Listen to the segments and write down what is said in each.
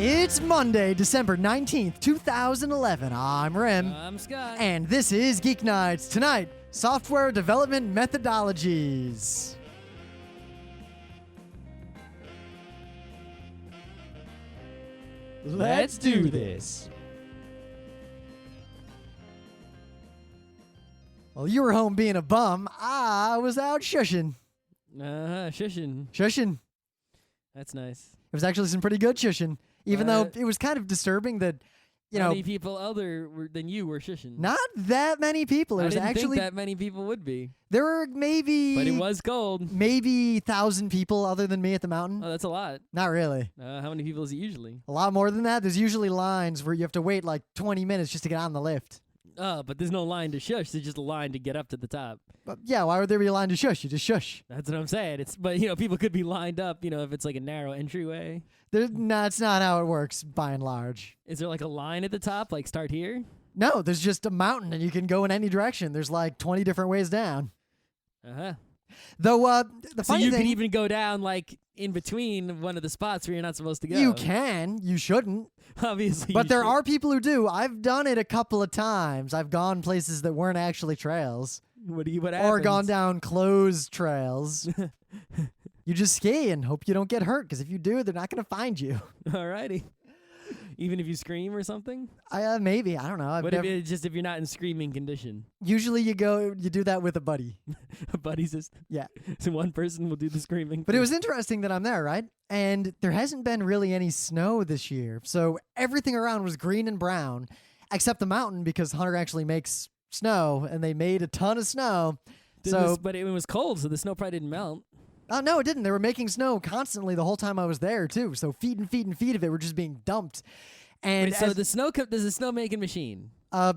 It's Monday, December 19th, 2011. I'm Rem. I'm Scott. And this is Geeknights. Tonight, Software Development Methodologies. Let's do this. Well, you were home being a bum. I was out shushing. Shushing. Shushing. That's nice. It was actually some pretty good shushing, even though it was kind of disturbing that, How many people than you were shushing? not that many people. It I was didn't actually think that many people would be. there were maybe, But it was cold. maybe 1,000 people other than me at the mountain. Oh, that's a lot. Not really. How many people is it usually? A lot more than that. There's usually lines where you have to wait like 20 minutes just to get on the lift. Oh, but there's no line to shush. There's just a line to get up to the top. But yeah, why would there be a line to shush? You just shush. That's what I'm saying. But people could be lined up. If it's like a narrow entryway. No, it's not how it works by and large. Is there like a line at the top, like start here? No, there's just a mountain and you can go in any direction. There's like 20 different ways down. Though the So funny you thing, can even go down like in between one of the spots where you're not supposed to go. you can, you shouldn't. Obviously. But there are people who do. I've done it a couple of times. I've gone places that weren't actually trails. What Or happens? gone down closed trails. You just ski and hope you don't get hurt, because if you do, they're not going to find you. Alrighty. Even if you scream or something? Maybe. I don't know. What if you're not in screaming condition? Usually you do that with a buddy. A buddy system? Yeah. So one person will do the screaming. But it was interesting that I'm there, right? And there hasn't been really any snow this year. So everything around was green and brown, except the mountain, because Hunter actually makes snow, and they made a ton of snow. But it was cold, so the snow probably didn't melt. No, it didn't. They were making snow constantly the whole time I was there, too. So feet and feet and feet of it were just being dumped. And So there's a snow making machine,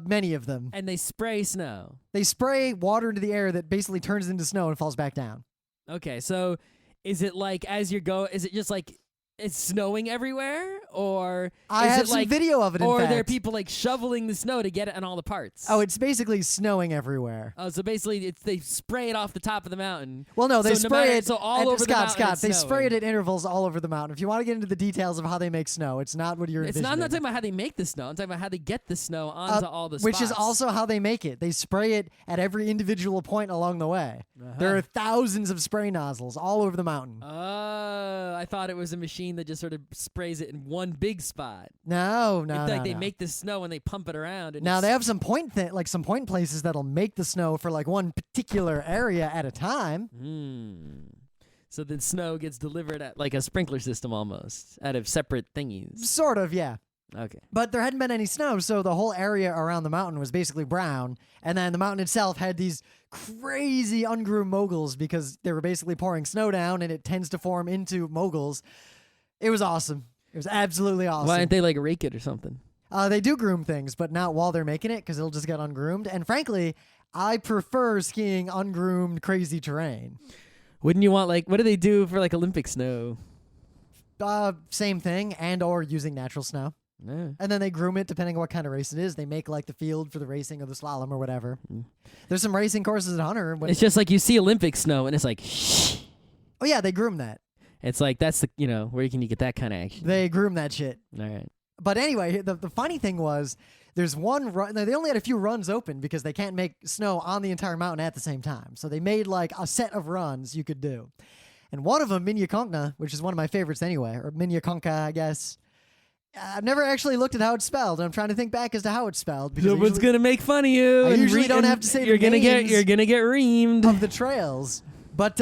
many of them. and they spray snow. They spray water into the air that basically turns into snow and falls back down. Okay, so is it like is it just like it's snowing everywhere, or I is have it some like, video of it, in or fact. are there people like shoveling the snow to get it on all the parts? Oh, it's basically snowing everywhere. Oh, so basically they spray it off the top of the mountain. Well, no, they So no spray matter- it. so all and over the mountain Scott, it's they spray it snowing. at intervals all over the mountain. If you want to get into the details of how they make snow, it's not what you're I'm not envisioning. talking about how they make the snow. I'm talking about how they get the snow onto all the spots. Which is also how they make it. They spray it at every individual point along the way. There are thousands of spray nozzles all over the mountain. I thought it was a machine that just sort of sprays it in one big spot. No. It's like they make the snow and they pump it around. And Now they have some point places that'll make the snow for like one particular area at a time. So the snow gets delivered at like a sprinkler system almost, out of separate thingies. Sort of, yeah. Okay. But there hadn't been any snow, so the whole area around the mountain was basically brown. And then the mountain itself had these crazy ungroomed moguls because they were basically pouring snow down, and it tends to form into moguls. It was awesome. It was absolutely awesome. Why didn't they like rake it or something? They do groom things, but not while they're making it, because it'll just get ungroomed. And frankly, I prefer skiing ungroomed, crazy terrain. Wouldn't you want what do they do for like Olympic snow? Same thing, and or using natural snow. Yeah. And then they groom it depending on what kind of race it is. They make like the field for the racing or the slalom or whatever. There's some racing courses at Hunter. It's just like you see Olympic snow and it's like, shh. Oh yeah, they groom that. It's like that's the where can you get that kind of action? They groom that shit. All right. But anyway, the funny thing was there's one run. They only had a few runs open because they can't make snow on the entire mountain at the same time. So they made like a set of runs you could do. And one of them, Minyakonkna, which is one of my favorites anyway, or Minyakonka, I guess. I've never actually looked at how it's spelled. I'm trying to think back as to how it's spelled. Someone's gonna make fun of you. I and usually don't have to say you're the gonna names get reamed of the trails. But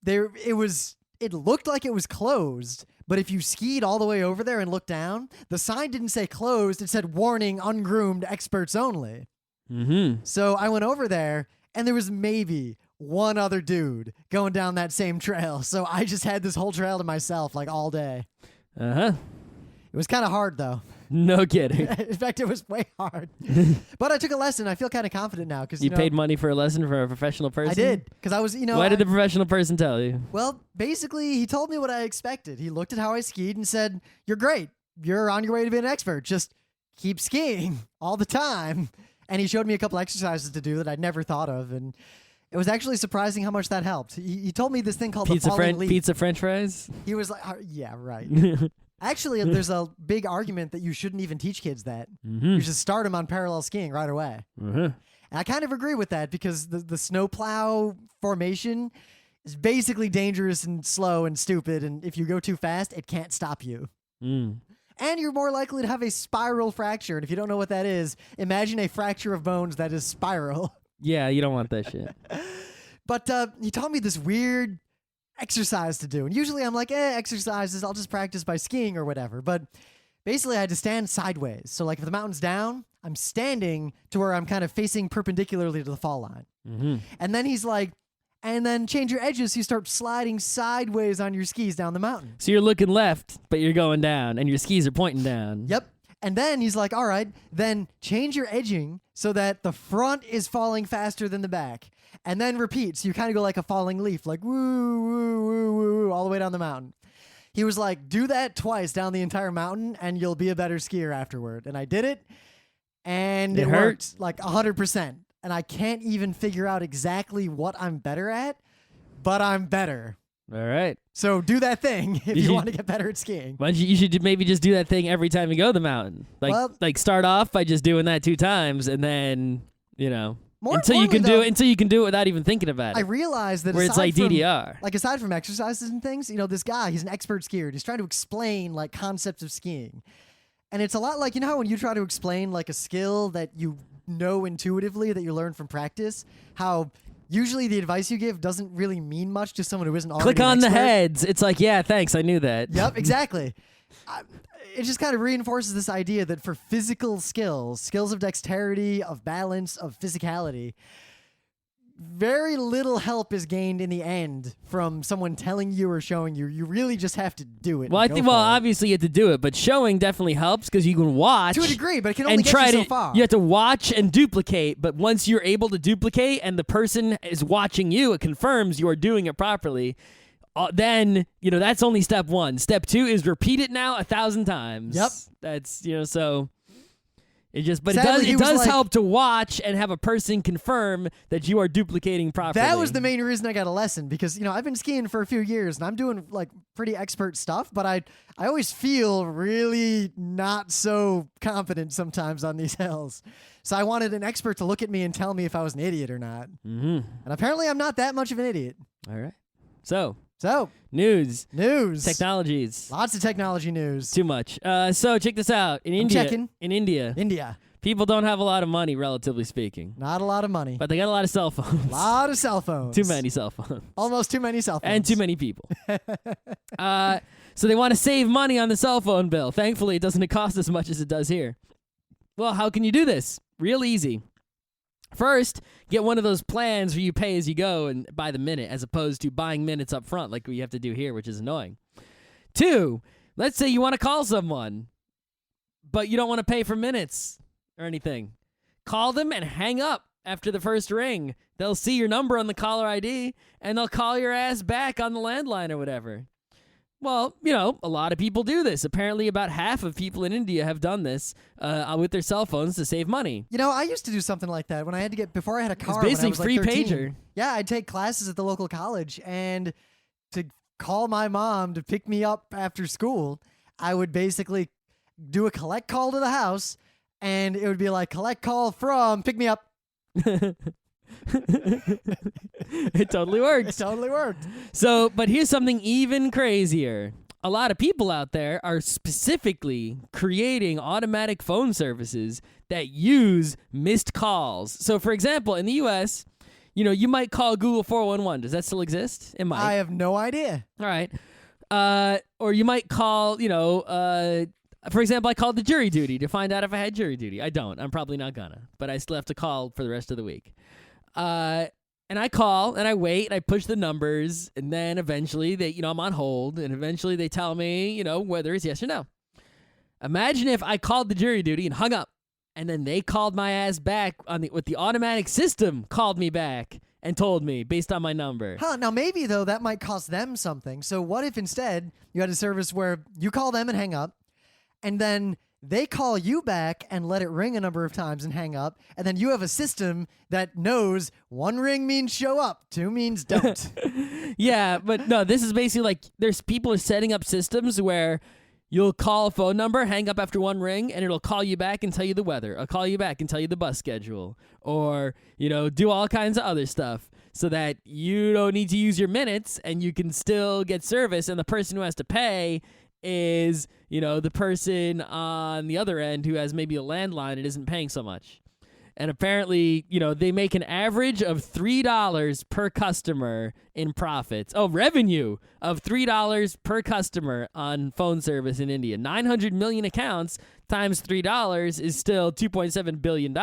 it looked like it was closed. But if you skied all the way over there and looked down, the sign didn't say closed. It said warning, ungroomed, experts only. So I went over there, and there was maybe one other dude going down that same trail. So I just had this whole trail to myself like all day. It was kind of hard, though. No kidding. In fact, it was way hard. But I took a lesson. I feel kind of confident now. Cause, You paid money for a lesson from a professional person? I did. Because I was, Why did the professional person tell you? Well, basically, he told me what I expected. He looked at how I skied and said, "You're great. You're on your way to being an expert. Just keep skiing all the time." And he showed me a couple exercises to do that I'd never thought of. And it was actually surprising how much that helped. He told me this thing called the falling leap. Pizza French fries? He was like, yeah, right. Actually, there's a big argument that you shouldn't even teach kids that. You should start them on parallel skiing right away. And I kind of agree with that because the snowplow formation is basically dangerous and slow and stupid, and if you go too fast, it can't stop you. And you're more likely to have a spiral fracture. And if you don't know what that is, imagine a fracture of bones that is spiral. Yeah, you don't want that shit. But he taught me this weird exercise to do. And usually I'm like, exercises, I'll just practice by skiing or whatever. But basically I had to stand sideways. So like if the mountain's down, I'm standing to where I'm kind of facing perpendicularly to the fall line. And then he's like, and then change your edges so you start sliding sideways on your skis down the mountain. So you're looking left, but you're going down, and your skis are pointing down. Yep. And then he's like, all right, then change your edging so that the front is falling faster than the back. And then repeat. So you kind of go like a falling leaf, like woo, woo, woo, woo, woo, all the way down the mountain. He was like, do that twice down the entire mountain, and you'll be a better skier afterward. And I did it, and it worked like 100%. And I can't even figure out exactly what I'm better at, but I'm better. All right. So do that thing if you want to get better at skiing. You should maybe just do that thing every time you go the mountain. Like start off by just doing that 2 times, and then until you can do it without even thinking about it. I realized that where it's like DDR. Like aside from exercises and things, this guy, he's an expert skier. He's trying to explain like concepts of skiing, and it's a lot like how when you try to explain like a skill that you know intuitively that you learn from practice, how usually the advice you give doesn't really mean much to someone who isn't already click on an the expert. heads. It's like, yeah, thanks, I knew that. Yep, exactly. It just kind of reinforces this idea that for physical skills of dexterity, of balance, of physicality, very little help is gained in the end from someone telling you or showing you. You really just have to do it. Well, obviously you have to do it, but showing definitely helps because you can watch to a degree, but it can only get you so far. You have to watch and duplicate, but once you're able to duplicate and the person is watching you, it confirms you are doing it properly. Then that's only step 1. Step 2 is repeat it now 1,000 times. Yep. That's so. It Sadly, does help to watch and have a person confirm that you are duplicating properly. That was the main reason I got a lesson because I've been skiing for a few years and I'm doing like pretty expert stuff, but I always feel really not so confident sometimes on these hills. So I wanted an expert to look at me and tell me if I was an idiot or not. And apparently I'm not that much of an idiot. All right. So news, technologies, lots of technology news. Too much. So check this out. In India, people don't have a lot of money, relatively speaking. Not a lot of money, but they got a lot of cell phones. A lot of cell phones. Too many cell phones. Almost too many cell phones. And too many people. So they want to save money on the cell phone bill. Thankfully, it doesn't cost as much as it does here. Well, how can you do this? Real easy. First, get one of those plans where you pay as you go and by the minute, as opposed to buying minutes up front like we have to do here, which is annoying. 2, let's say you want to call someone, but you don't want to pay for minutes or anything. Call them and hang up after the first ring. They'll see your number on the caller ID, and they'll call your ass back on the landline or whatever. Well, a lot of people do this. Apparently, about half of people in India have done this with their cell phones to save money. I used to do something like that when I had to before I had a car. It's basically when I was free like 13. pager. Yeah, I'd take classes at the local college, and to call my mom to pick me up after school, I would basically do a collect call to the house, and it would be like, collect call from pick me up. It totally works. It totally worked. So, but here's something even crazier. A lot of people out there are specifically creating automatic phone services that use missed calls. So, for example, in the U.S., you might call Google 411. Does that still exist? It might. I have no idea. All right. Or you might call, for example, I called the jury duty to find out if I had jury duty. I don't. I'm probably not gonna. But I still have to call for the rest of the week. And I call, and I wait, and I push the numbers, and then eventually I'm on hold, and eventually they tell me, whether it's yes or no. Imagine if I called the jury duty and hung up, and then they called my ass back with the automatic system called me back and told me based on my number. Now maybe, though, that might cost them something. So what if instead you had a service where you call them and hang up, and then they call you back and let it ring a number of times and hang up, and then you have a system that knows 1 ring means show up, 2 means don't. Yeah, but no, this is basically like people are setting up systems where You'll call a phone number, hang up after one ring, and it'll call you back and tell you the weather. I'll call you back and tell you the bus schedule. Or, do all kinds of other stuff so that you don't need to use your minutes and you can still get service. And the person who has to pay is, the person on the other end who has maybe a landline and isn't paying so much. And apparently, they make an average of $3 per customer in profits. Oh, revenue of $3 per customer on phone service in India. 900 million accounts times $3 is still $2.7 billion.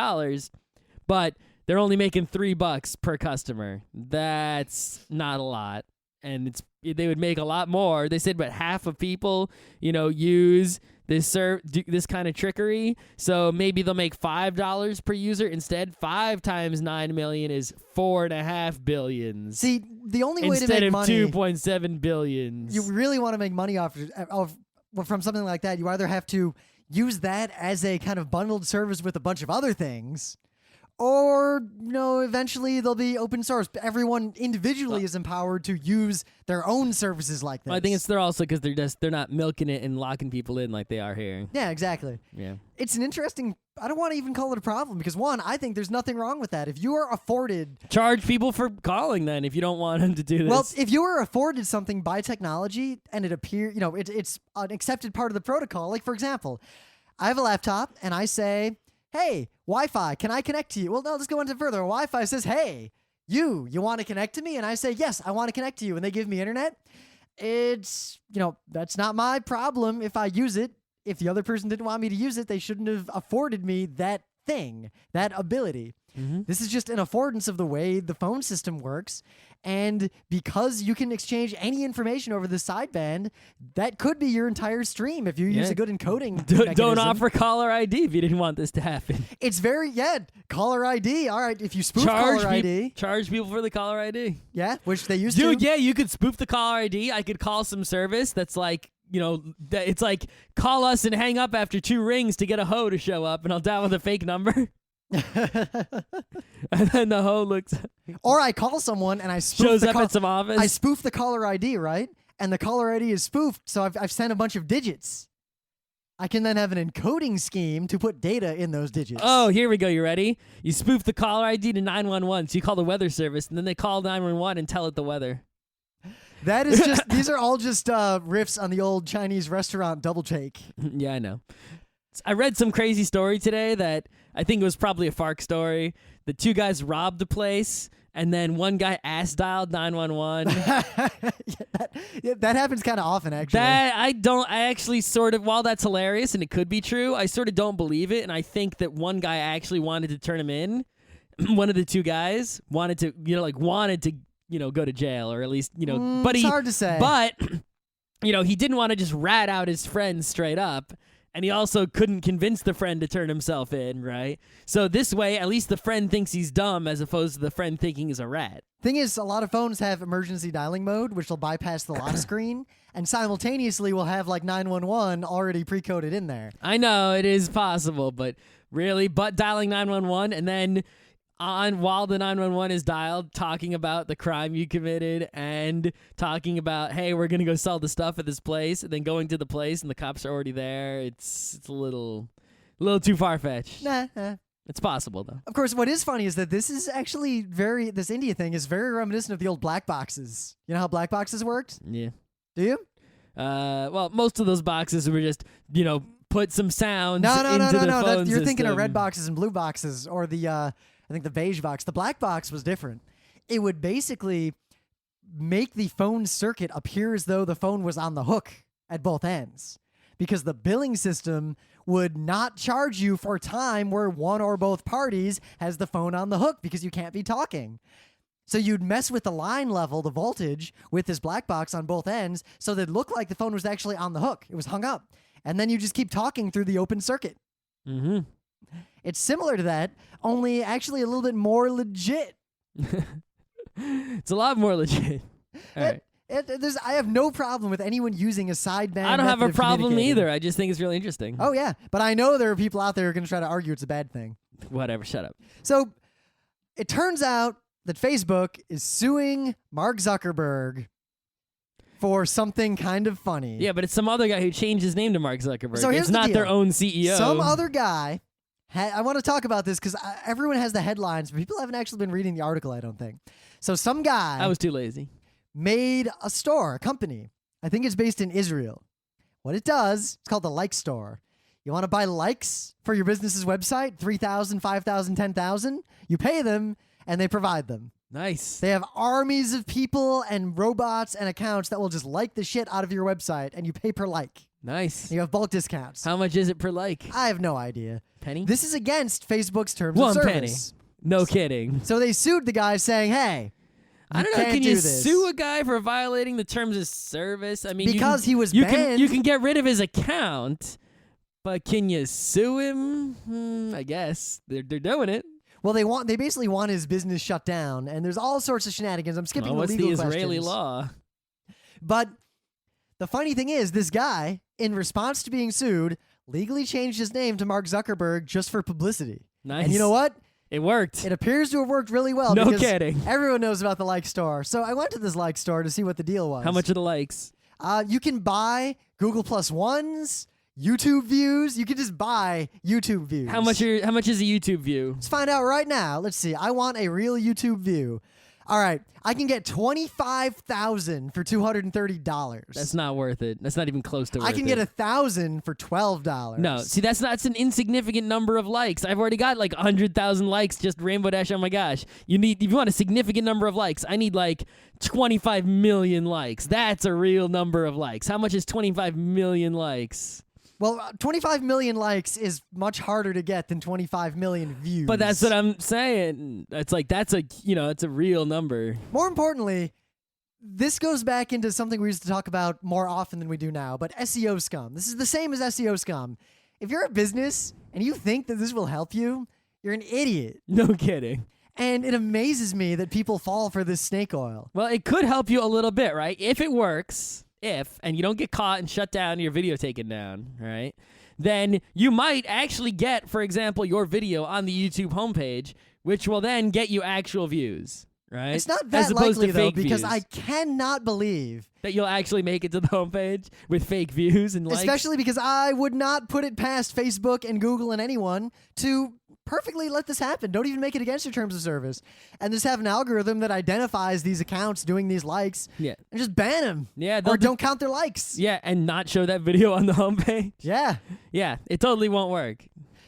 But they're only making $3 per customer. That's not a lot. And they would make a lot more. They said about half of people, use this kind of trickery. So maybe they'll make $5 per user instead. 5 times 9 million is 4.5 billion. See, the only way to make money instead of 2.7 billion. You really want to make money from something like that. You either have to use that as a kind of bundled service with a bunch of other things, or, eventually they'll be open source. Everyone individually is empowered to use their own services like this. I think they're also because they're not milking it and locking people in like they are here. Yeah, exactly. Yeah. It's an interesting, I don't want to even call it a problem because, one, I think there's nothing wrong with that. If you are afforded... Charge people for calling then if you don't want them to do this. Well, if you are afforded something by technology and it appears, it's an accepted part of the protocol. Like, for example, I have a laptop and I say... Hey, Wi-Fi, can I connect to you? Well, no, let's go one step further. Wi-Fi says, hey, you want to connect to me? And I say, yes, I want to connect to you. And they give me internet. It's, that's not my problem if I use it. If the other person didn't want me to use it, they shouldn't have afforded me that thing, that ability. Mm-hmm. This is just an affordance of the way the phone system works. And because you can exchange any information over the sideband, that could be your entire stream if you use a good encoding mechanism. Don't offer caller ID if you didn't want this to happen. It's caller ID. All right, if you spoof caller ID. Charge people for the caller ID. Yeah, which they used to. Dude, yeah, you could spoof the caller ID. I could call some service that's like, it's like call us and hang up after 2 rings to get a hoe to show up, and I'll dial with a fake number. And then the hoe looks, or I call someone and I spoof shows up at some office. I spoof the caller ID, right? And the caller ID is spoofed, so I've sent a bunch of digits. I can then have an encoding scheme to put data in those digits. Oh, here we go. You ready? You spoof the caller ID to 911, so you call the weather service, and then they call 911 and tell it the weather. That is just, these are all just riffs on the old Chinese restaurant double take. Yeah, I know. I read some crazy story today that I think it was probably a FARC story. The 2 guys robbed the place, and then one guy ass dialed 911. That happens kind of often, actually. I actually sort of, while that's hilarious and it could be true, I sort of don't believe it, and I think that one guy actually wanted to turn him in. One of the 2 guys wanted to, go to jail, or at least, but it's hard to say. But, he didn't want to just rat out his friend straight up. And he also couldn't convince the friend to turn himself in, right? So this way, at least the friend thinks he's dumb as opposed to the friend thinking he's a rat. Thing is, a lot of phones have emergency dialing mode, which will bypass the lock screen, and simultaneously will have like 911 already pre-coded in there. I know, it is possible, but really, dialing 911 and then while the 911 is dialed, talking about the crime you committed and talking about, hey, we're going to go sell the stuff at this place, and then going to the place and the cops are already there. It's a little too far-fetched. Nah. It's possible, though. Of course, what is funny is that this is actually this India thing is very reminiscent of the old black boxes. You know how black boxes worked? Yeah. Do you? Well, most of those boxes were just, put some sounds into the phone You're thinking of system. red boxes and blue boxes, or I think the beige box. The black box was different. It would basically make the phone circuit appear as though the phone was on the hook at both ends, because the billing system would not charge you for time where one or both parties has the phone on the hook because you can't be talking. So you'd mess with the line level, the voltage, with this black box on both ends so that it looked like the phone was actually on the hook. It was hung up. And then you just keep talking through the open circuit. Mm-hmm. It's similar to that, only actually a little bit more legit. It's a lot more legit. All right. I have no problem with anyone using a sideband. I don't have a problem either. I just think it's really interesting. Oh, yeah. But I know there are people out there who are going to try to argue it's a bad thing. Whatever. Shut up. So it turns out that Facebook is suing Mark Zuckerberg for something kind of funny. Yeah, but it's some other guy who changed his name to Mark Zuckerberg. So here's it's the not deal. their own CEO. Some other guy. I want to talk about this because everyone has the headlines, but people haven't actually been reading the article, I don't think. So some guy I was too lazy. made a store, a company. I think it's based in Israel. What it does, it's called the Like Store. You want to buy likes for your business's website? 3,000, 5,000, 10,000? You pay them, and they provide them. Nice. They have armies of people and robots and accounts that will just like the shit out of your website, and you pay per like. Nice. You have bulk discounts. How much is it per like? I have no idea. Penny? This is against Facebook's terms One of service. penny. No kidding. So they sued the guy saying, hey, I don't know. can't Can do you this. sue a guy for violating the terms of service? I mean, Because he was you banned. you can get rid of his account, but can you sue him? I guess they're doing it. Well, they basically want his business shut down, and there's all sorts of shenanigans. I'm skipping Well, what's the legal the Israeli questions. law? But the funny thing is, this guy, in response to being sued, legally changed his name to Mark Zuckerberg just for publicity. Nice. And you know what? It worked. It appears to have worked really well. No because kidding. Everyone knows about the Like Store. So I went to this Like Store to see what the deal was. How much are the likes? You can buy Google Plus ones, YouTube views. You can just buy YouTube views. How much is a YouTube view? Let's find out right now. Let's see. I want a real YouTube view. All right. I can get 25,000 for $230. That's not worth it. That's not even close to worth it. I can get 1,000 for $12. No, see, that's an insignificant number of likes. I've already got like 100,000 likes, just Rainbow Dash. Oh my gosh. If you want a significant number of likes, I need like 25 million likes. That's a real number of likes. How much is 25 million likes? Well, 25 million likes is much harder to get than 25 million views. But that's what I'm saying. It's like it's a real number. More importantly, this goes back into something we used to talk about more often than we do now, but SEO scum. This is the same as SEO scum. If you're a business and you think that this will help you, you're an idiot. No kidding. And it amazes me that people fall for this snake oil. Well, it could help you a little bit, right? If it works. And you don't get caught and shut down, your video taken down, right? Then you might actually get, for example, your video on the YouTube homepage, which will then get you actual views, right? It's not As that opposed likely, to though, fake because views. I cannot believe, that you'll actually make it to the homepage with fake views and likes. especially because I would not put it past Facebook and Google and anyone to perfectly let this happen. Don't even make it against your terms of service. And just have an algorithm that identifies these accounts doing these likes Yeah. and just ban them. Yeah, Or don't count their likes. Yeah, and not show that video on the homepage. Yeah. Yeah, it totally won't work.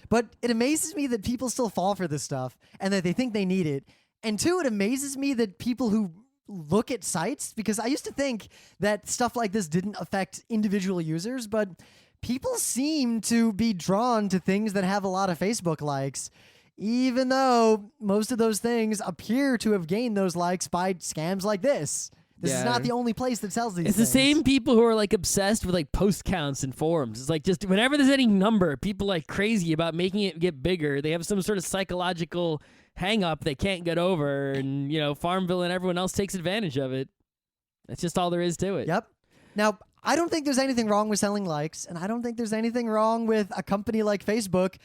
But it amazes me that people still fall for this stuff and that they think they need it. And two, it amazes me that people who look at sites, because I used to think that stuff like this didn't affect individual users, but people seem to be drawn to things that have a lot of Facebook likes, even though most of those things appear to have gained those likes by scams like this. This is Yeah. not the only place that sells these It's things. the same people who are like obsessed with like post counts and forums. It's like just whenever there's any number, people like crazy about making it get bigger. They have some sort of psychological hang up they can't get over, and Farmville and everyone else takes advantage of it. That's just all there is to it. Yep. Now, I don't think there's anything wrong with selling likes, and I don't think there's anything wrong with a company like Facebook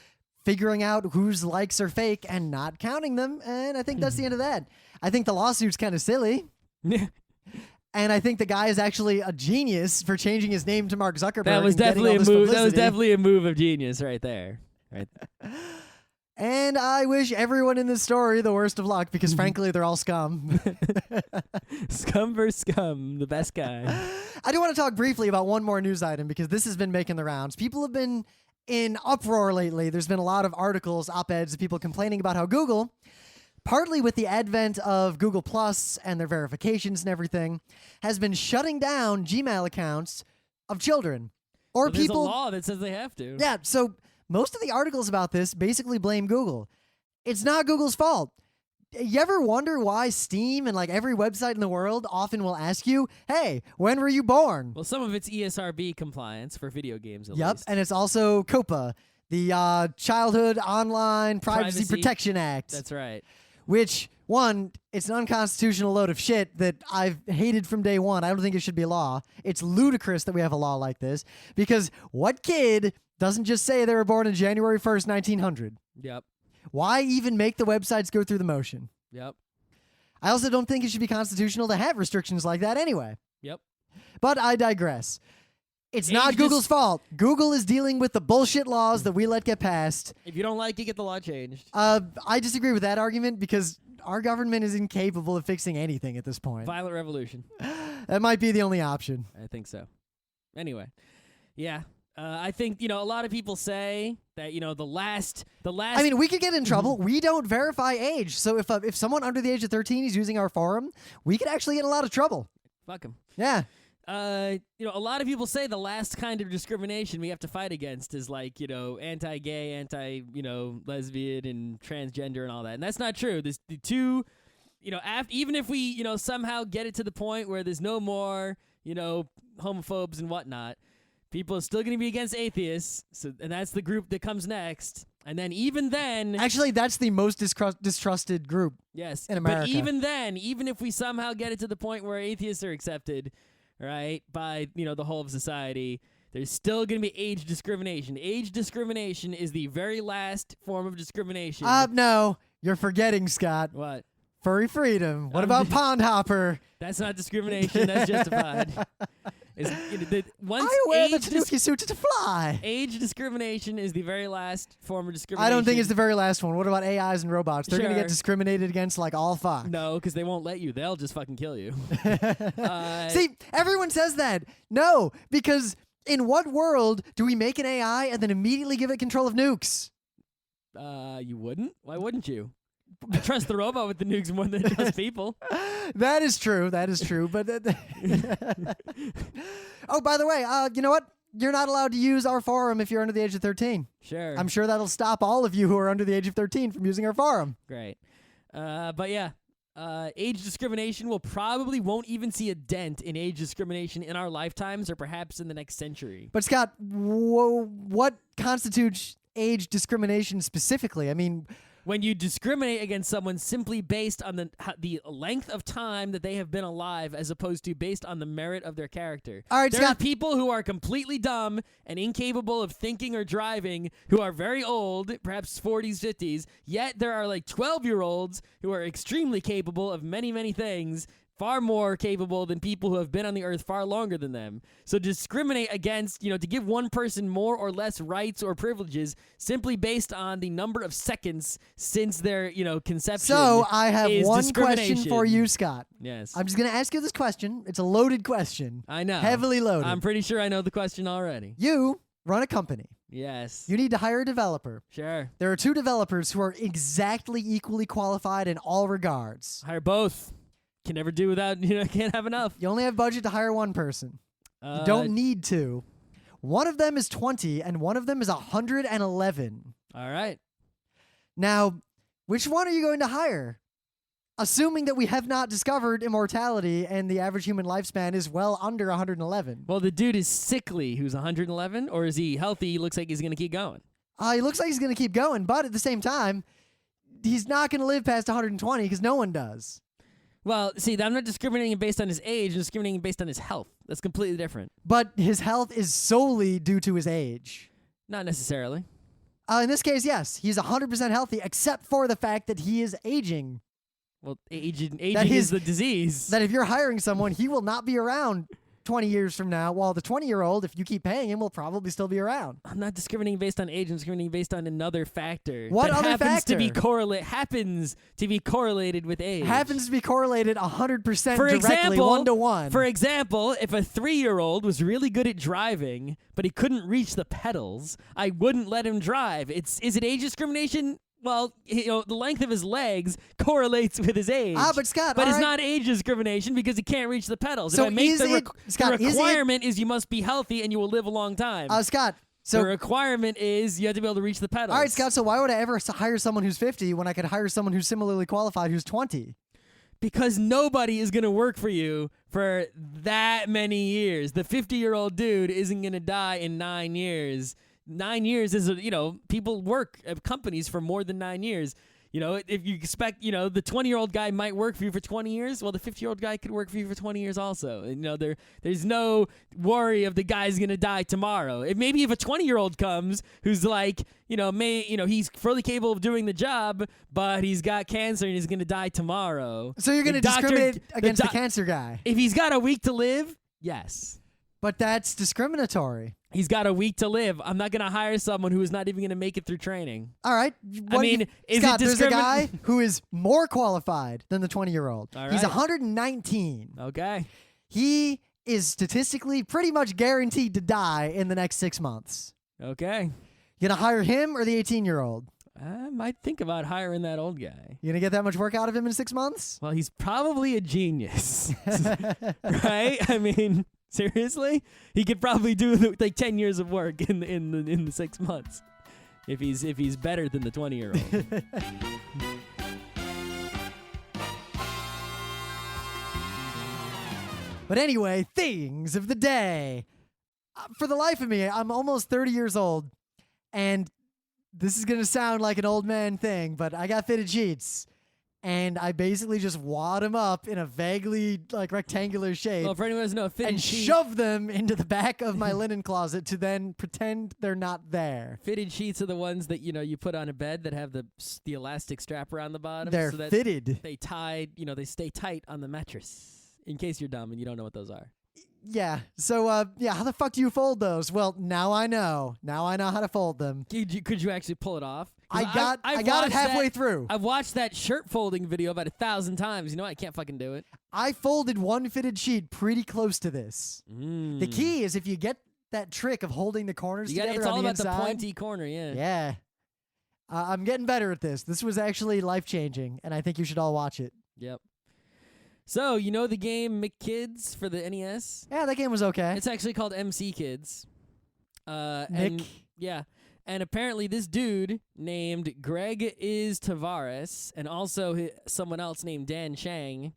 figuring out whose likes are fake and not counting them, and I think that's the end of that. I think the lawsuit's kind of silly, and I think the guy is actually a genius for changing his name to Mark Zuckerberg. That was and getting definitely all a this move. That was publicity. definitely a move of genius right there. Right. And I wish everyone in this story the worst of luck, because frankly, they're all scum. Scum versus scum, the best guy. I do want to talk briefly about one more news item, because this has been making the rounds. People have been in uproar lately. There's been a lot of articles, op-eds of people complaining about how Google, partly with the advent of Google Plus and their verifications and everything, has been shutting down Gmail accounts of children or Well, there's people. a law that says they have to. Yeah, so most of the articles about this basically blame Google. It's not Google's fault. You ever wonder why Steam and like every website in the world often will ask you, hey, when were you born? Well, some of it's ESRB compliance for video games, at Yep, least. and it's also COPPA, the Childhood Online Privacy Protection Act. That's right. Which, one, it's an unconstitutional load of shit that I've hated from day one. I don't think it should be a law. It's ludicrous that we have a law like this, because what kid doesn't just say they were born on January 1st, 1900? Yep. Why even make the websites go through the motion? Yep. I also don't think it should be constitutional to have restrictions like that anyway. Yep. But I digress. It's not Google's fault. Google is dealing with the bullshit laws that we let get passed. If you don't like it, get the law changed. I disagree with that argument because our government is incapable of fixing anything at this point. Violent revolution. That might be the only option. I think so. Anyway, yeah. I think, a lot of people say that, the last. I mean, we could get in trouble. We don't verify age. So if someone under the age of 13 is using our forum, we could actually get in a lot of trouble. Fuck them. Yeah. A lot of people say the last kind of discrimination we have to fight against is like, anti-gay, lesbian and transgender and all that. And that's not true. There's the two, even if we, somehow get it to the point where there's no more, homophobes and whatnot, people are still going to be against atheists. And that's the group that comes next. And then even then... Actually, that's the most distrusted group in America. But even then, even if we somehow get it to the point where atheists are accepted... right, by, the whole of society, there's still going to be age discrimination. Age discrimination is the very last form of discrimination. No, you're forgetting, Scott. What? Furry freedom. What about pond hopper? That's not discrimination. That's justified. I wear the Tanuki suit to fly. Age discrimination is the very last form of discrimination. I don't think it's the very last one. What about AIs and robots? They're going to get discriminated against like all fuck. No, because they won't let you. They'll just fucking kill you. See, everyone says that. No, because in what world do we make an AI and then immediately give it control of nukes? You wouldn't? Why wouldn't you? I trust the robot with the nukes more than I trust people. That is true. But oh, by the way, you know what? You're not allowed to use our forum if you're under the age of 13. Sure. I'm sure that'll stop all of you who are under the age of 13 from using our forum. Great. But yeah, age discrimination won't even see a dent in age discrimination in our lifetimes or perhaps in the next century. But Scott, what constitutes age discrimination specifically? I mean... When you discriminate against someone simply based on the length of time that they have been alive as opposed to based on the merit of their character. All right, there Scott. are people who are completely dumb and incapable of thinking or driving who are very old, perhaps 40s, 50s, yet there are like 12-year-olds who are extremely capable of many, many things, far more capable than people who have been on the earth far longer than them. So discriminate against, to give one person more or less rights or privileges simply based on the number of seconds since their, conception. So I have one question discrimination. for you, Scott. Yes. I'm just going to ask you this question. It's a loaded question. I know. Heavily loaded. I'm pretty sure I know the question already. You run a company. Yes. You need to hire a developer. Sure. There are two developers who are exactly equally qualified in all regards. Hire both. Can never do without, can't have enough. You only have budget to hire one person. You don't need to. One of them is 20 and one of them is 111. All right. Now, which one are you going to hire? Assuming that we have not discovered immortality and the average human lifespan is well under 111. Well, the dude is sickly who's 111, or is he healthy? He looks like he's going to keep going. He looks like he's going to keep going, but at the same time, he's not going to live past 120 because no one does. Well, see, I'm not discriminating based on his age. I'm discriminating based on his health. That's completely different. But his health is solely due to his age. Not necessarily. In this case, yes. He's 100% healthy, except for the fact that he is aging. Well, aging is the disease. That if you're hiring someone, he will not be around 20 years from now, while the 20-year-old, if you keep paying him, will probably still be around. I'm not discriminating based on age. I'm discriminating based on another factor. What that other happens factor? Happens to be correlated with age. Happens to be correlated 100% For directly, example, 1-to-1. For example, if a 3-year-old was really good at driving, but he couldn't reach the pedals, I wouldn't let him drive. Is it age discrimination? Well, the length of his legs correlates with his age. But Scott, but it's not age discrimination because he can't reach the pedals. So if I make the requirement is you must be healthy and you will live a long time. Scott, so the requirement is you have to be able to reach the pedals. All right, Scott, so why would I ever hire someone who's 50 when I could hire someone who's similarly qualified who's 20? Because nobody is going to work for you for that many years. The 50-year-old dude isn't going to die in 9 years. 9 years is, people work at companies for more than 9 years. If you expect, the 20-year-old guy might work for you for 20 years, well, the 50-year-old guy could work for you for 20 years also. And, there's no worry of the guy's going to die tomorrow. Maybe if a 20-year-old comes who's like, he's fully capable of doing the job, but he's got cancer and he's going to die tomorrow. So you're going to discriminate against the cancer guy. If he's got a week to live, Yes. But that's discriminatory. He's got a week to live. I'm not going to hire someone who is not even going to make it through training. All right. I mean, is Scott, it there's a guy who is more qualified than the 20-year-old. All right. He's 119. Okay. He is statistically pretty much guaranteed to die in the next 6 months. Okay. You gonna hire him or the 18-year-old? I might think about hiring that old guy. You gonna get that much work out of him in 6 months? Well, he's probably a genius. Right? I mean, seriously? He could probably do like 10 years of work in the 6 months if he's better than the 20-year-old. But anyway, things of the day. For the life of me, I'm almost 30 years old, and this is going to sound like an old man thing, but I got fitted sheets, and I basically just wad them up in a vaguely like rectangular shape Well, for anyone who doesn't know, a fitted and sheet, shove them into the back of my linen closet to then pretend they're not there. fitted sheets are the ones that you put on a bed that have the elastic strap around the bottom. They're so that fitted. They they stay tight on the mattress. In case you're dumb and you don't know what those are. Yeah. So, how the fuck do you fold those? Well, now I know. Now I know how to fold them. Could you actually pull it off? I got it halfway through. I've watched that shirt folding video about 1,000 times. You know I can't fucking do it. I folded one fitted sheet pretty close to this. The key is if you get that trick of holding the corners together it's all on the about inside, the pointy corner, yeah. Yeah. I'm getting better at this. This was actually life-changing, and I think you should all watch it. Yep. So, you know the game McKids for the NES? Yeah, that game was okay. It's actually called MC Kids. Nick. And apparently this dude named Greg Tavares and also someone else named Dan Chang,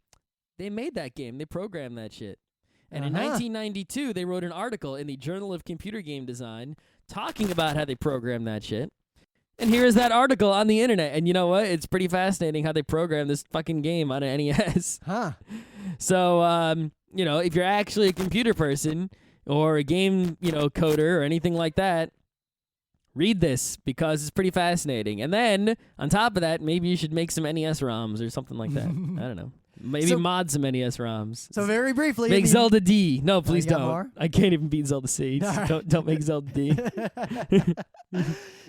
they made that game. They programmed that shit. And in 1992, they wrote an article in the Journal of Computer Game Design talking about how they programmed that shit. And here is that article on the internet. And you know what? It's pretty fascinating how they program this fucking game on an NES. Huh. So, if you're actually a computer person or a game, coder or anything like that, read this because it's pretty fascinating. And then, on top of that, maybe you should make some NES ROMs or something like that. I don't know. Maybe mod some NES ROMs. So very briefly, make Zelda D. No, please you got don't. more? I can't even beat Zelda C. Don't make Zelda D.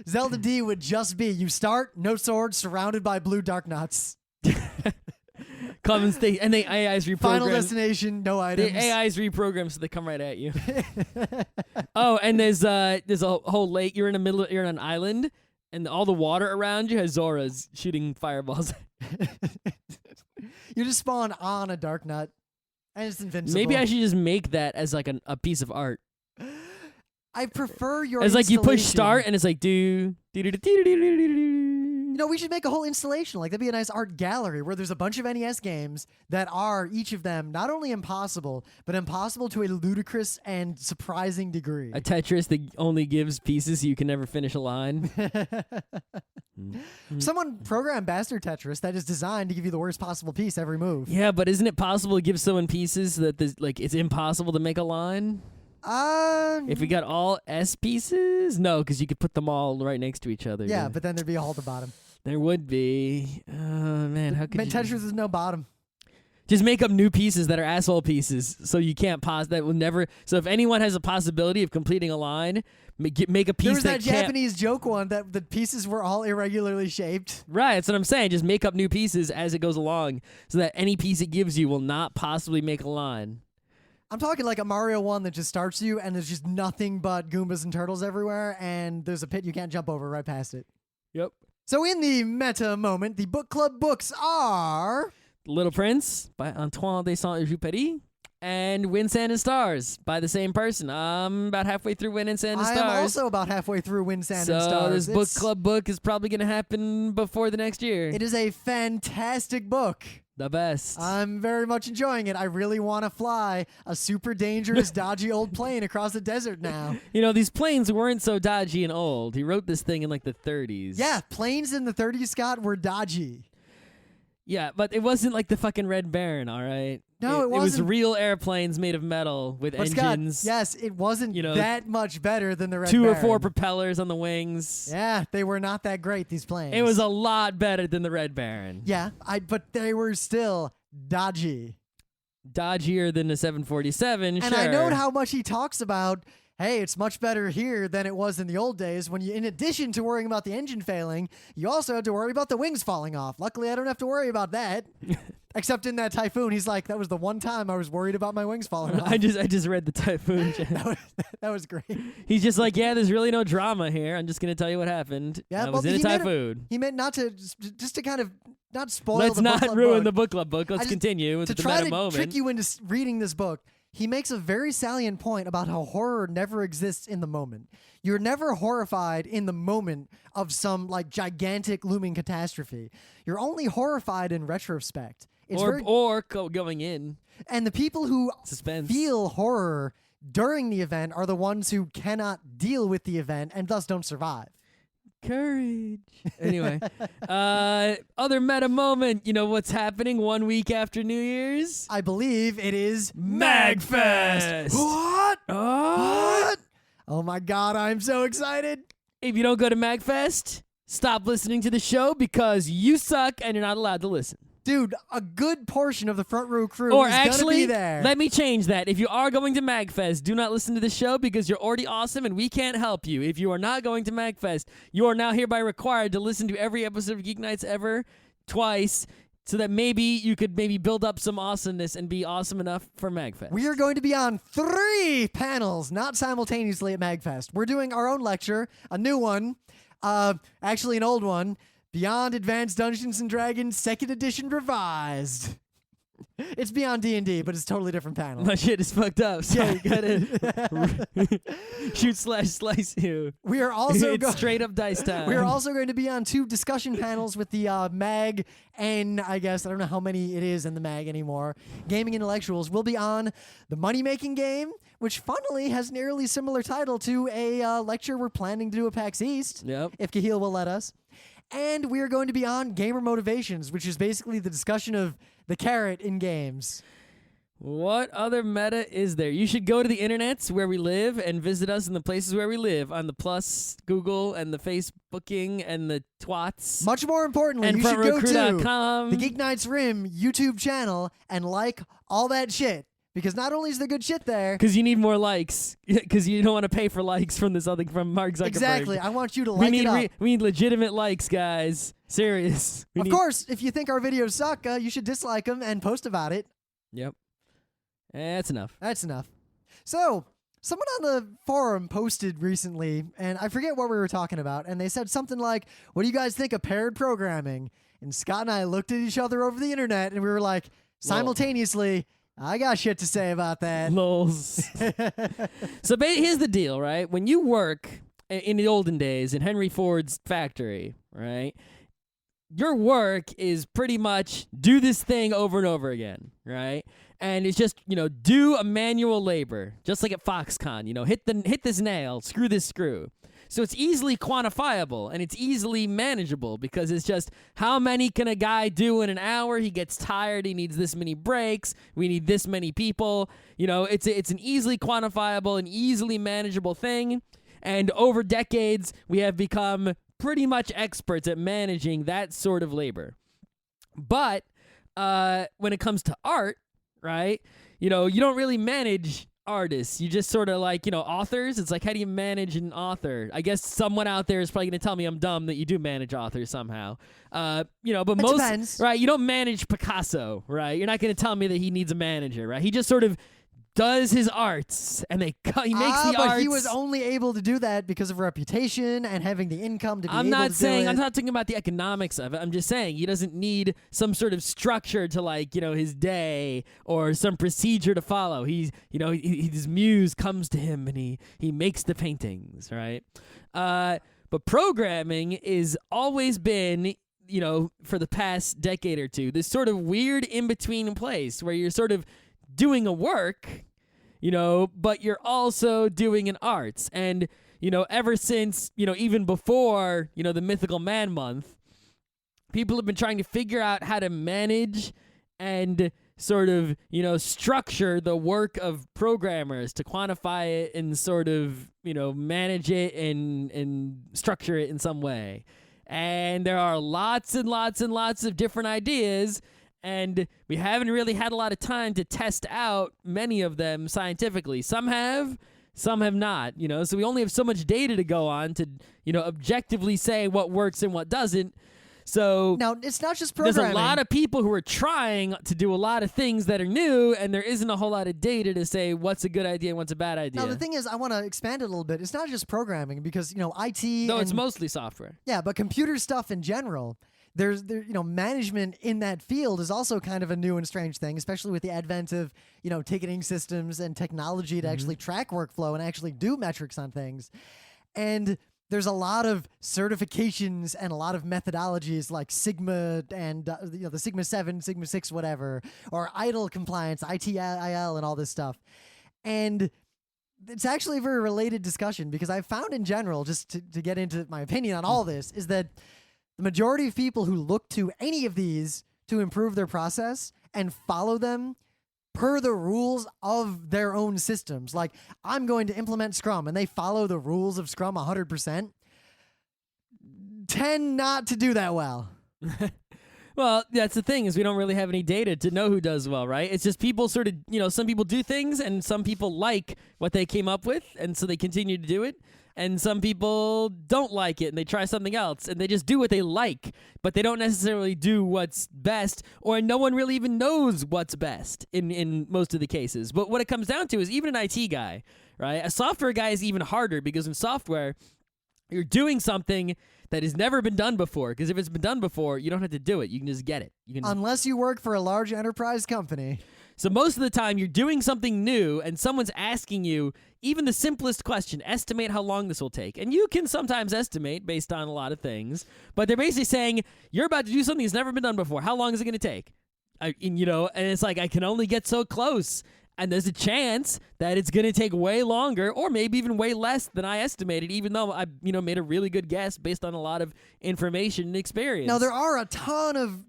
Zelda D would just be you start, no sword, surrounded by blue dark nuts. Common state, and the AI's reprogrammed. Final destination, no items. The AI's reprogrammed so they come right at you. Oh, and there's a whole lake. You're in an island, and all the water around you has Zoras shooting fireballs. You just spawn on a dark nut, and it's invincible. Maybe I should just make that as like a piece of art. I prefer your It's like you push installation. start, and it's like do. We should make a whole installation. Like, that'd be a nice art gallery where there's a bunch of NES games that are, each of them, not only impossible, but impossible to a ludicrous and surprising degree. A Tetris that only gives pieces so you can never finish a line. Someone programmed Bastard Tetris that is designed to give you the worst possible piece every move. Yeah, but isn't it possible to give someone pieces that it's impossible to make a line? If we got all S pieces? No, because you could put them all right next to each other. Yeah, but then there'd be a hole at the bottom. There would be. Oh, man, how could you... Tetris is no bottom. Just make up new pieces that are asshole pieces so you can't pause. That will never... So if anyone has a possibility of completing a line, make a piece There was that can't... Japanese joke one that the pieces were all irregularly shaped. Right, that's what I'm saying. Just make up new pieces as it goes along so that any piece it gives you will not possibly make a line. I'm talking like a Mario one that just starts you and there's just nothing but Goombas and turtles everywhere and there's a pit you can't jump over right past it. Yep. So in the meta moment, the book club books are... Little Prince by Antoine de Saint-Exupéry and Wind, Sand, and Stars by the same person. I'm about halfway through Wind and Sand and Stars. I am also about halfway through Wind, Sand, and Stars. So this book club book is probably going to happen before the next year. It is a fantastic book. The best. I'm very much enjoying it. I really want to fly a super dangerous, dodgy old plane across the desert now. These planes weren't so dodgy and old. He wrote this thing in like the 30s. Yeah, planes in the 30s, Scott, were dodgy. Yeah, but it wasn't like the fucking Red Baron, all right? No, it wasn't. It was real airplanes made of metal with engines. Scott, yes, it wasn't that much better than the Red 2 Baron. or 4 propellers on the wings. Yeah, they were not that great, these planes. It was a lot better than the Red Baron. Yeah, but they were still dodgy. dodgier than a 747. And sure. I note how much he talks about, hey, it's much better here than it was in the old days when you, in addition to worrying about the engine failing, you also had to worry about the wings falling off. Luckily, I don't have to worry about that. Except in that Typhoon, he's like, that was the one time I was worried about my wings falling off. I just read the Typhoon. that was great. He's just like, yeah, there's really no drama here. I'm just going to tell you what happened. Yeah, I was in a Typhoon. He meant not to, just to kind of not spoil Let's the book not club ruin book. the book club book. Let's continue with to the try meta to moment. trick you into reading this book. He makes a very salient point about how horror never exists in the moment. You're never horrified in the moment of some like gigantic looming catastrophe. You're only horrified in retrospect. It's Going in. And the people who Suspense. feel horror during the event are the ones who cannot deal with the event and thus don't survive. Courage. Anyway, other meta moment. You know what's happening 1 week after New Year's? I believe it is MagFest. What? Oh. What? Oh my God, I'm so excited. If you don't go to MagFest, stop listening to the show because you suck and you're not allowed to listen. Dude, a good portion of the front row crew Or is actually, gonna be there. let me change that. If you are going to MagFest, do not listen to the show because you're already awesome and we can't help you. If you are not going to MagFest, you are now hereby required to listen to every episode of Geeknights ever twice so that maybe you could build up some awesomeness and be awesome enough for MagFest. We are going to be on 3 panels, not simultaneously at MagFest. We're doing our own lecture, a new one, actually an old one, Beyond Advanced Dungeons & Dragons 2nd Edition Revised. It's Beyond D&D, but it's a totally different panel. My shit is fucked up, so we gotta shoot/slice you. We are also it's straight up dice time. We are also going to be on 2 discussion panels with the MAG and I guess, I don't know how many it is in the MAG anymore, gaming intellectuals. We'll be on the money-making game, which funnily has an eerily similar title to a lecture we're planning to do at PAX East, if Kahil will let us. And we are going to be on Gamer Motivations, which is basically the discussion of the carrot in games. What other meta is there? You should go to the internets where we live and visit us in the places where we live on the Plus, Google, and the Facebooking, and the twats. Much more importantly, and you should go to frontrecruit.com. the Geeknights Rim YouTube channel and like all that shit. Because not only is there good shit there... Because you need more likes. Because you don't want to pay for likes from from Mark Zuckerberg. Exactly. I want you to like it up. We need legitimate likes, guys. Serious. Of course, if you think our videos suck, you should dislike them and post about it. Yep. That's enough. That's enough. So, someone on the forum posted recently, and I forget what we were talking about, and they said something like, what do you guys think of paired programming? And Scott and I looked at each other over the internet, and we were like, simultaneously... I got shit to say about that. Lols. So here's the deal, right? When you work in the olden days in Henry Ford's factory, right? Your work is pretty much do this thing over and over again, right? And it's just, do a manual labor, just like at Foxconn, hit this nail, screw this screw. So it's easily quantifiable and it's easily manageable because it's just how many can a guy do in an hour? He gets tired. He needs this many breaks. We need this many people. It's an easily quantifiable and easily manageable thing. And over decades, we have become pretty much experts at managing that sort of labor. But when it comes to art, right, you don't really manage artists. You just sort of like, authors. It's like, how do you manage an author? I guess someone out there is probably going to tell me I'm dumb that you do manage authors somehow. But most, depends. Right, you don't manage Picasso, right? You're not going to tell me that he needs a manager, right? He just sort of does his arts, and he makes the but arts. He was only able to do that because of reputation and having the income to be I'm able not to saying do it. I'm not talking about the economics of it. I'm just saying he doesn't need some sort of structure to his day or some procedure to follow. He's his muse comes to him and he makes the paintings, right? But programming is always been for the past decade or two this sort of weird in between place where you're sort of doing a work, but you're also doing an arts. And, ever since, even before, the Mythical Man Month, people have been trying to figure out how to manage and sort of, structure the work of programmers to quantify it and sort of, manage it and structure it in some way. And there are lots and lots and lots of different ideas. And we haven't really had a lot of time to test out many of them scientifically. Some have not, so we only have so much data to go on to, objectively say what works and what doesn't. So now it's not just programming. There's a lot of people who are trying to do a lot of things that are new, and there isn't a whole lot of data to say what's a good idea and what's a bad idea. Now the thing is, I want to expand it a little bit. It's not just programming because IT. No, it's mostly software. Yeah, but computer stuff in general. There's management in that field is also kind of a new and strange thing, especially with the advent of ticketing systems and technology to actually track workflow and actually do metrics on things. And there's a lot of certifications and a lot of methodologies like Sigma and the Sigma 7, Sigma 6, whatever, or ITIL compliance, ITIL, and all this stuff. And it's actually a very related discussion because I've found in general, just to get into my opinion on all this, is that the majority of people who look to any of these to improve their process and follow them per the rules of their own systems, like I'm going to implement Scrum and they follow the rules of Scrum 100%, tend not to do that well. Well, that's the thing is we don't really have any data to know who does well, right? It's just people sort of, some people do things and some people like what they came up with and so they continue to do it. And some people don't like it and they try something else and they just do what they like, but they don't necessarily do what's best, or no one really even knows what's best in most of the cases. But what it comes down to is even an IT guy, right? A software guy is even harder because in software, you're doing something that has never been done before, because if it's been done before, you don't have to do it. You can just get it. Unless you work for a large enterprise company. So most of the time, you're doing something new, and someone's asking you even the simplest question, estimate how long this will take. And you can sometimes estimate based on a lot of things, but they're basically saying, you're about to do something that's never been done before. How long is it going to take? And it's like, I can only get so close. And there's a chance that it's going to take way longer or maybe even way less than I estimated, even though I, made a really good guess based on a lot of information and experience. Now, there are a ton of,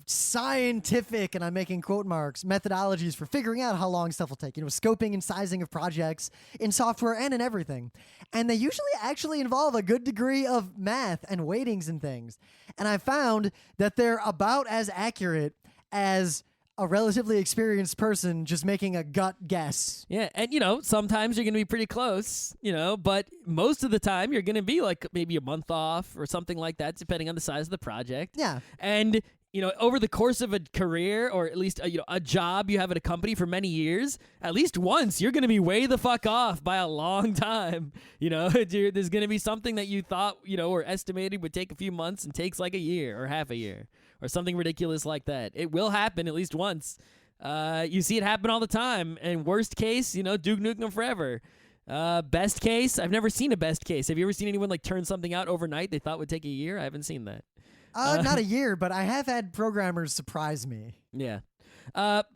scientific, and I'm making quote marks, methodologies for figuring out how long stuff will take, scoping and sizing of projects in software and in everything. And they usually actually involve a good degree of math and weightings and things. And I found that they're about as accurate as a relatively experienced person just making a gut guess. Yeah, and sometimes you're going to be pretty close, but most of the time you're going to be like maybe a month off or something like that, depending on the size of the project. Yeah. And over the course of a career, or at least a job you have at a company for many years, at least once you're going to be way the fuck off by a long time. There's going to be something that you thought or estimated would take a few months and takes like a year or half a year or something ridiculous like that. It will happen at least once. You see it happen all the time. And worst case, Duke Nukem forever. Best case, I've never seen a best case. Have you ever seen anyone like turn something out overnight they thought would take a year? I haven't seen that. Not a year, but I have had programmers surprise me. Yeah. But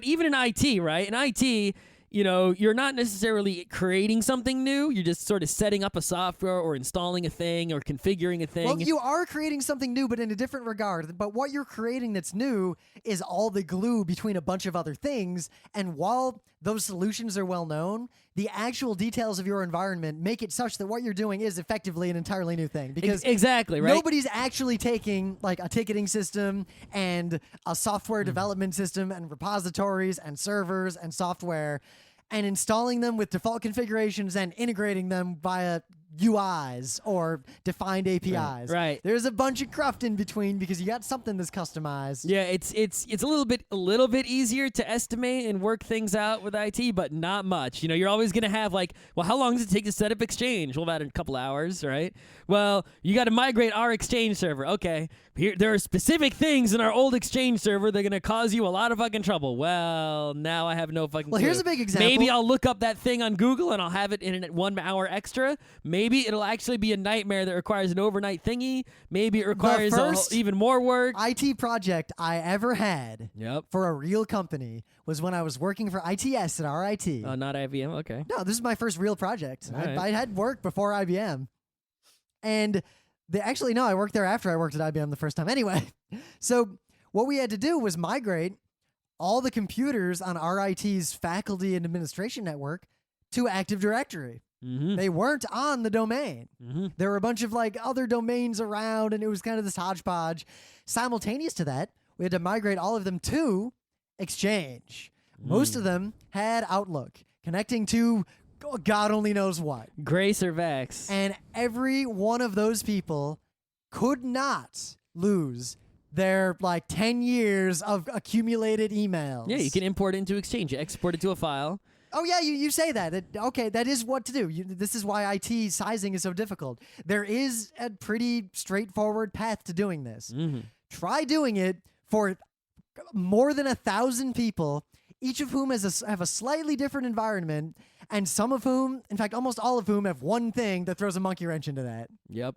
even in IT, right? In IT, you're not necessarily creating something new. You're just sort of setting up a software or installing a thing or configuring a thing. Well, you are creating something new, but in a different regard. But what you're creating that's new is all the glue between a bunch of other things. And while those solutions are well known, the actual details of your environment make it such that what you're doing is effectively an entirely new thing. Because exactly, right? Nobody's actually taking like a ticketing system and a software development system and repositories and servers and software and installing them with default configurations and integrating them via UIs or defined APIs. Right. There's a bunch of cruft in between because you got something that's customized. Yeah, it's a little bit easier to estimate and work things out with IT, but not much. You're always gonna have like, well, how long does it take to set up Exchange? Well, about a couple hours, right? Well, you got to migrate our Exchange server. Okay, there are specific things in our old Exchange server that are gonna cause you a lot of fucking trouble. Well, now I have no fucking. Well, clue. here's a big example. Maybe I'll look up that thing on Google and I'll have it in 1 hour extra. Maybe it'll actually be a nightmare that requires an overnight thingy. Maybe it requires even more work. IT project I ever had for a real company was when I was working for ITS at RIT. Oh, not IBM? Okay. No, this is my first real project. Right. I had worked before IBM. And I worked there after I worked at IBM the first time. Anyway, so what we had to do was migrate all the computers on RIT's faculty and administration network to Active Directory. Mm-hmm. They weren't on the domain. Mm-hmm. There were a bunch of like other domains around, and it was kind of this hodgepodge. Simultaneous to that, we had to migrate all of them to Exchange. Most of them had Outlook, connecting to God only knows what. Grace or Vex. And every one of those people could not lose their 10 years of accumulated emails. Yeah, you can import it into Exchange. You export it to a file. Oh, yeah, you say that. Okay, that is what to do. This is why IT sizing is so difficult. There is a pretty straightforward path to doing this. Mm-hmm. Try doing it for more than 1,000 people, each of whom have a slightly different environment, and some of whom, in fact, almost all of whom have one thing that throws a monkey wrench into that. Yep.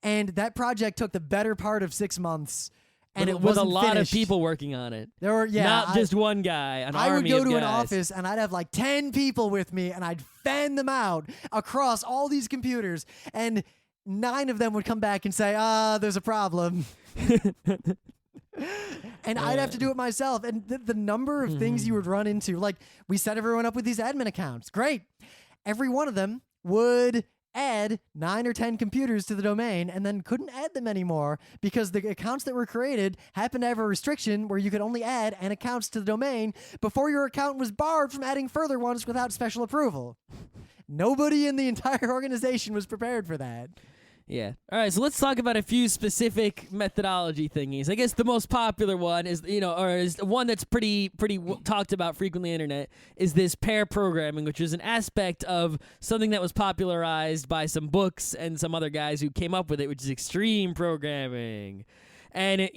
And that project took the better part of 6 months. And it was wasn't a lot finished. of people working on it. There were, not just one guy. An I would army go of to an guys. office and I'd have 10 people with me, and I'd fan them out across all these computers, and 9 of them would come back and say, there's a problem. And I'd have to do it myself. And the number of things you would run into, we set everyone up with these admin accounts. Great. Every one of them would add 9 or 10 computers to the domain and then couldn't add them anymore because the accounts that were created happened to have a restriction where you could only add n accounts to the domain before your account was barred from adding further ones without special approval. Nobody in the entire organization was prepared for that. Yeah. All right, so let's talk about a few specific methodology thingies. I guess the most popular one is, is one that's pretty talked about frequently on the internet, is this pair programming, which is an aspect of something that was popularized by some books and some other guys who came up with it, which is extreme programming. And,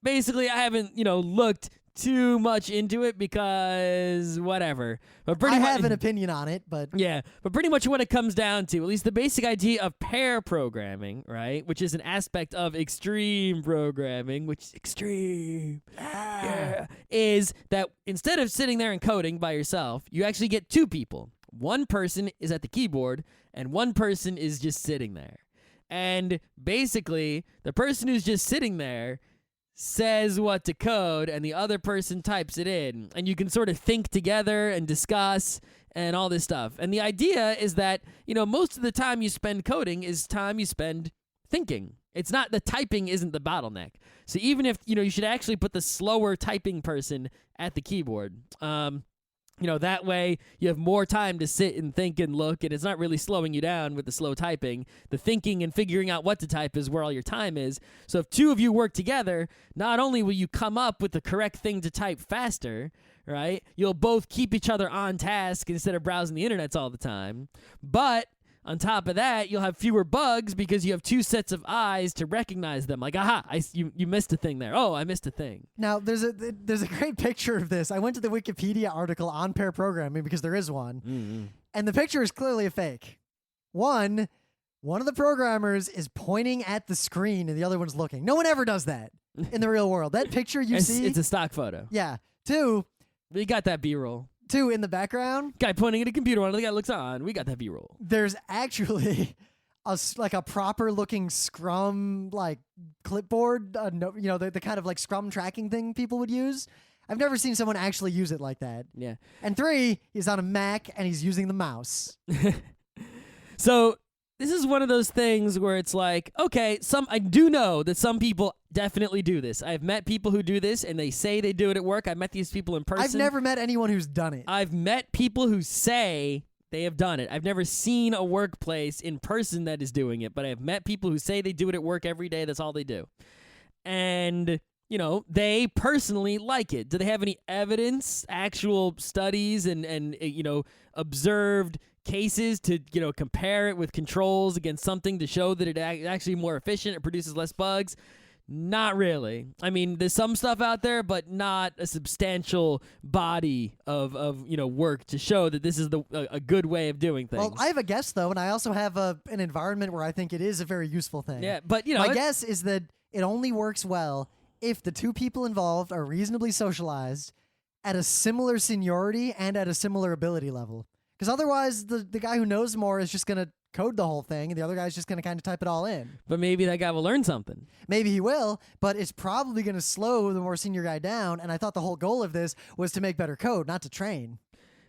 basically I haven't, looked too much into it because whatever. But I have an opinion on it, but... Yeah, but pretty much what it comes down to, at least the basic idea of pair programming, right, which is an aspect of extreme programming, which is extreme, is that instead of sitting there and coding by yourself, you actually get 2 people. One person is at the keyboard, and one person is just sitting there. And basically, the person who's just sitting there says what to code, and the other person types it in, and you can sort of think together and discuss and all this stuff. And the idea is that, most of the time you spend coding is time you spend thinking. It's not, the typing isn't the bottleneck. So even if, you should actually put the slower typing person at the keyboard. That way you have more time to sit and think and look, and it's not really slowing you down with the slow typing. The thinking and figuring out what to type is where all your time is. So if 2 of you work together, not only will you come up with the correct thing to type faster, right? You'll both keep each other on task instead of browsing the internets all the time. But on top of that, you'll have fewer bugs because you have 2 sets of eyes to recognize them. Like, aha, you missed a thing there. Oh, I missed a thing. Now, there's a great picture of this. I went to the Wikipedia article on pair programming because there is one. Mm-hmm. And the picture is clearly a fake. One of the programmers is pointing at the screen and the other one's looking. No one ever does that in the real world. That picture you see... It's a stock photo. Yeah. 2... We got that B-roll. 2 in the background. Guy pointing at a computer while the guy looks on. We got that B-roll. There's actually a proper looking Scrum clipboard. The kind of Scrum tracking thing people would use. I've never seen someone actually use it like that. Yeah. And 3, he's on a Mac and he's using the mouse. So this is one of those things where it's like, okay, I do know that some people definitely do this. I've met people who do this, and they say they do it at work. I've met these people in person. I've never met anyone who's done it. I've met people who say they have done it. I've never seen a workplace in person that is doing it, but I've met people who say they do it at work every day. That's all they do. And, they personally like it. Do they have any evidence, actual studies, and observed cases to compare it with controls against something to show that it's actually more efficient, it produces less bugs? Not really. I mean, there's some stuff out there, but not a substantial body of work to show that this is a good way of doing things. Well, I have a guess though, and I also have an environment where I think it is a very useful thing. Yeah, but my guess is that it only works well if the 2 people involved are reasonably socialized, at a similar seniority, and at a similar ability level. Because otherwise, the guy who knows more is just going to code the whole thing, and the other guy's just going to kind of type it all in. But maybe that guy will learn something. Maybe he will, but it's probably going to slow the more senior guy down, and I thought the whole goal of this was to make better code, not to train.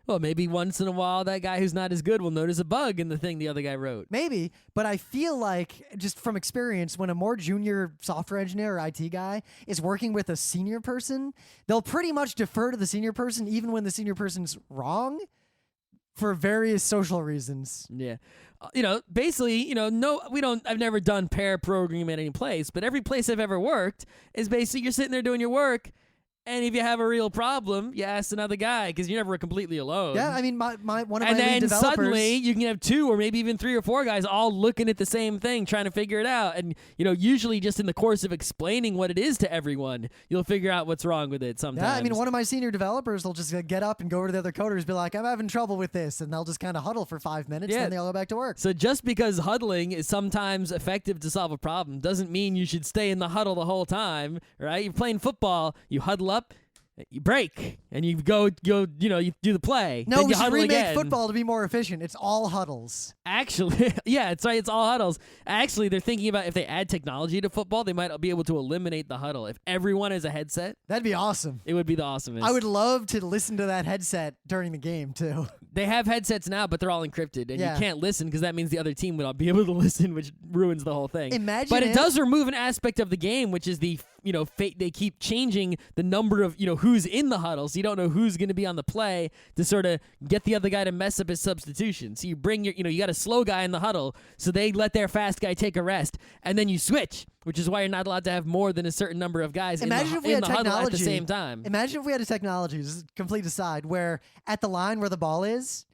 Well, maybe once in a while that guy who's not as good will notice a bug in the thing the other guy wrote. Maybe, but I feel like, just from experience, when a more junior software engineer or IT guy is working with a senior person, they'll pretty much defer to the senior person even when the senior person's wrong for various social reasons. Yeah. Basically, I've never done pair programming at any place, but every place I've ever worked is basically you're sitting there doing your work, and if you have a real problem, you ask another guy because you're never completely alone. Yeah, I mean, one of my and lead then developers, suddenly you can have 2 or maybe even 3 or 4 guys all looking at the same thing, trying to figure it out. And usually just in the course of explaining what it is to everyone, you'll figure out what's wrong with it sometimes. Yeah, I mean, one of my senior developers will just get up and go over to the other coders, be like, I'm having trouble with this, and they'll just kind of huddle for 5 minutes, and then they'll go back to work. So just because huddling is sometimes effective to solve a problem doesn't mean you should stay in the huddle the whole time, right? You're playing football, you huddle up, you break, and you go, you do the play. No, then we you should huddle remake again. football to be more efficient. It's all huddles. Actually, yeah, it's right. It's all huddles. Actually, they're thinking about if they add technology to football, they might be able to eliminate the huddle. If everyone has a headset, That'd be awesome. it would be the awesomest. I would love to listen to that headset during the game, too. They have headsets now, but they're all encrypted, and Yeah. you can't listen because that means the other team would not be able to listen, which ruins the whole thing. Imagine but it if- does remove an aspect of the game, which is the they keep changing the number of who's in the huddle, so you don't know who's going to be on the play to sort of get the other guy to mess up his substitution. So you bring your you got a slow guy in the huddle, so they let their fast guy take a rest, and then you switch, which is why you're not allowed to have more than a certain number of guys Imagine in if we the had huddle at the technology. same time. Imagine if we had a technology, this is a complete aside, where at the line where the ball is,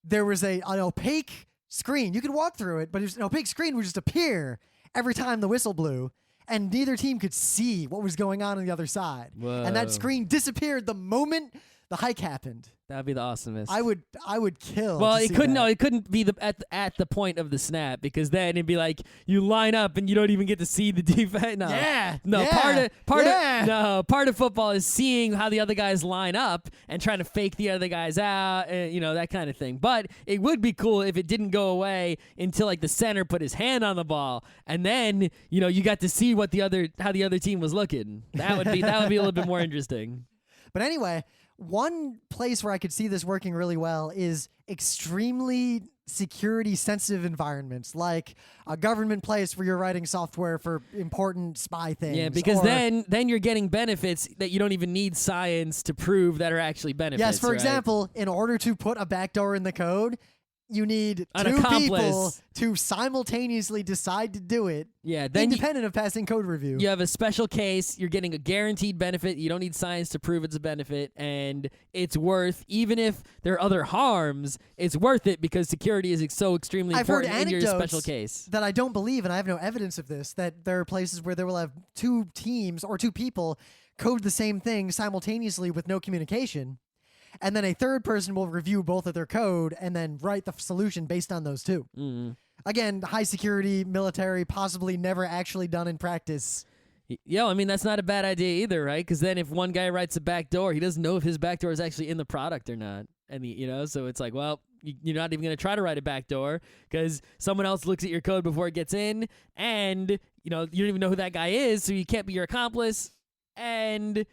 there was an opaque screen. You could walk through it, but an opaque screen would just appear every time the whistle blew, and neither team could see what was going on the other side. And that Whoa. screen disappeared the moment the hike happened. That'd be the awesomest. I would kill. Well, to it see couldn't. that. No, it couldn't be at the point of the snap, because then it'd be like you line up and you don't even get to see the defense. No, Yeah, no. yeah, Part of football is seeing how the other guys line up and trying to fake the other guys out, and that kind of thing. But it would be cool if it didn't go away until like the center put his hand on the ball, and then you got to see how the other team was looking. That would be a little bit more interesting. But anyway, one place where I could see this working really well is extremely security sensitive environments, like a government place where you're writing software for important spy things. Yeah, because or, then you're getting benefits that you don't even need science to prove that are actually benefits. yes, for right? example, in order to put a backdoor in the code, you need An 2 people accomplice. to simultaneously decide to do it, Yeah, then independent of passing code review. you have a special case. You're getting a guaranteed benefit. You don't need science to prove it's a benefit, and it's worth, even if there are other harms, it's worth it because security is so extremely I've heard important in your anecdotes special case. that I don't believe, and I have no evidence of this, that there are places where they will have 2 teams or 2 people code the same thing simultaneously with no communication, and then a third person will review both of their code and then write the solution based on those 2. Mm. Again, high security, military, possibly never actually done in practice. I mean, that's not a bad idea either, right? Because then if one guy writes a backdoor, he doesn't know if his backdoor is actually in the product or not. And, so it's like, well, you're not even going to try to write a backdoor because someone else looks at your code before it gets in, and, you don't even know who that guy is, so you can't be your accomplice, and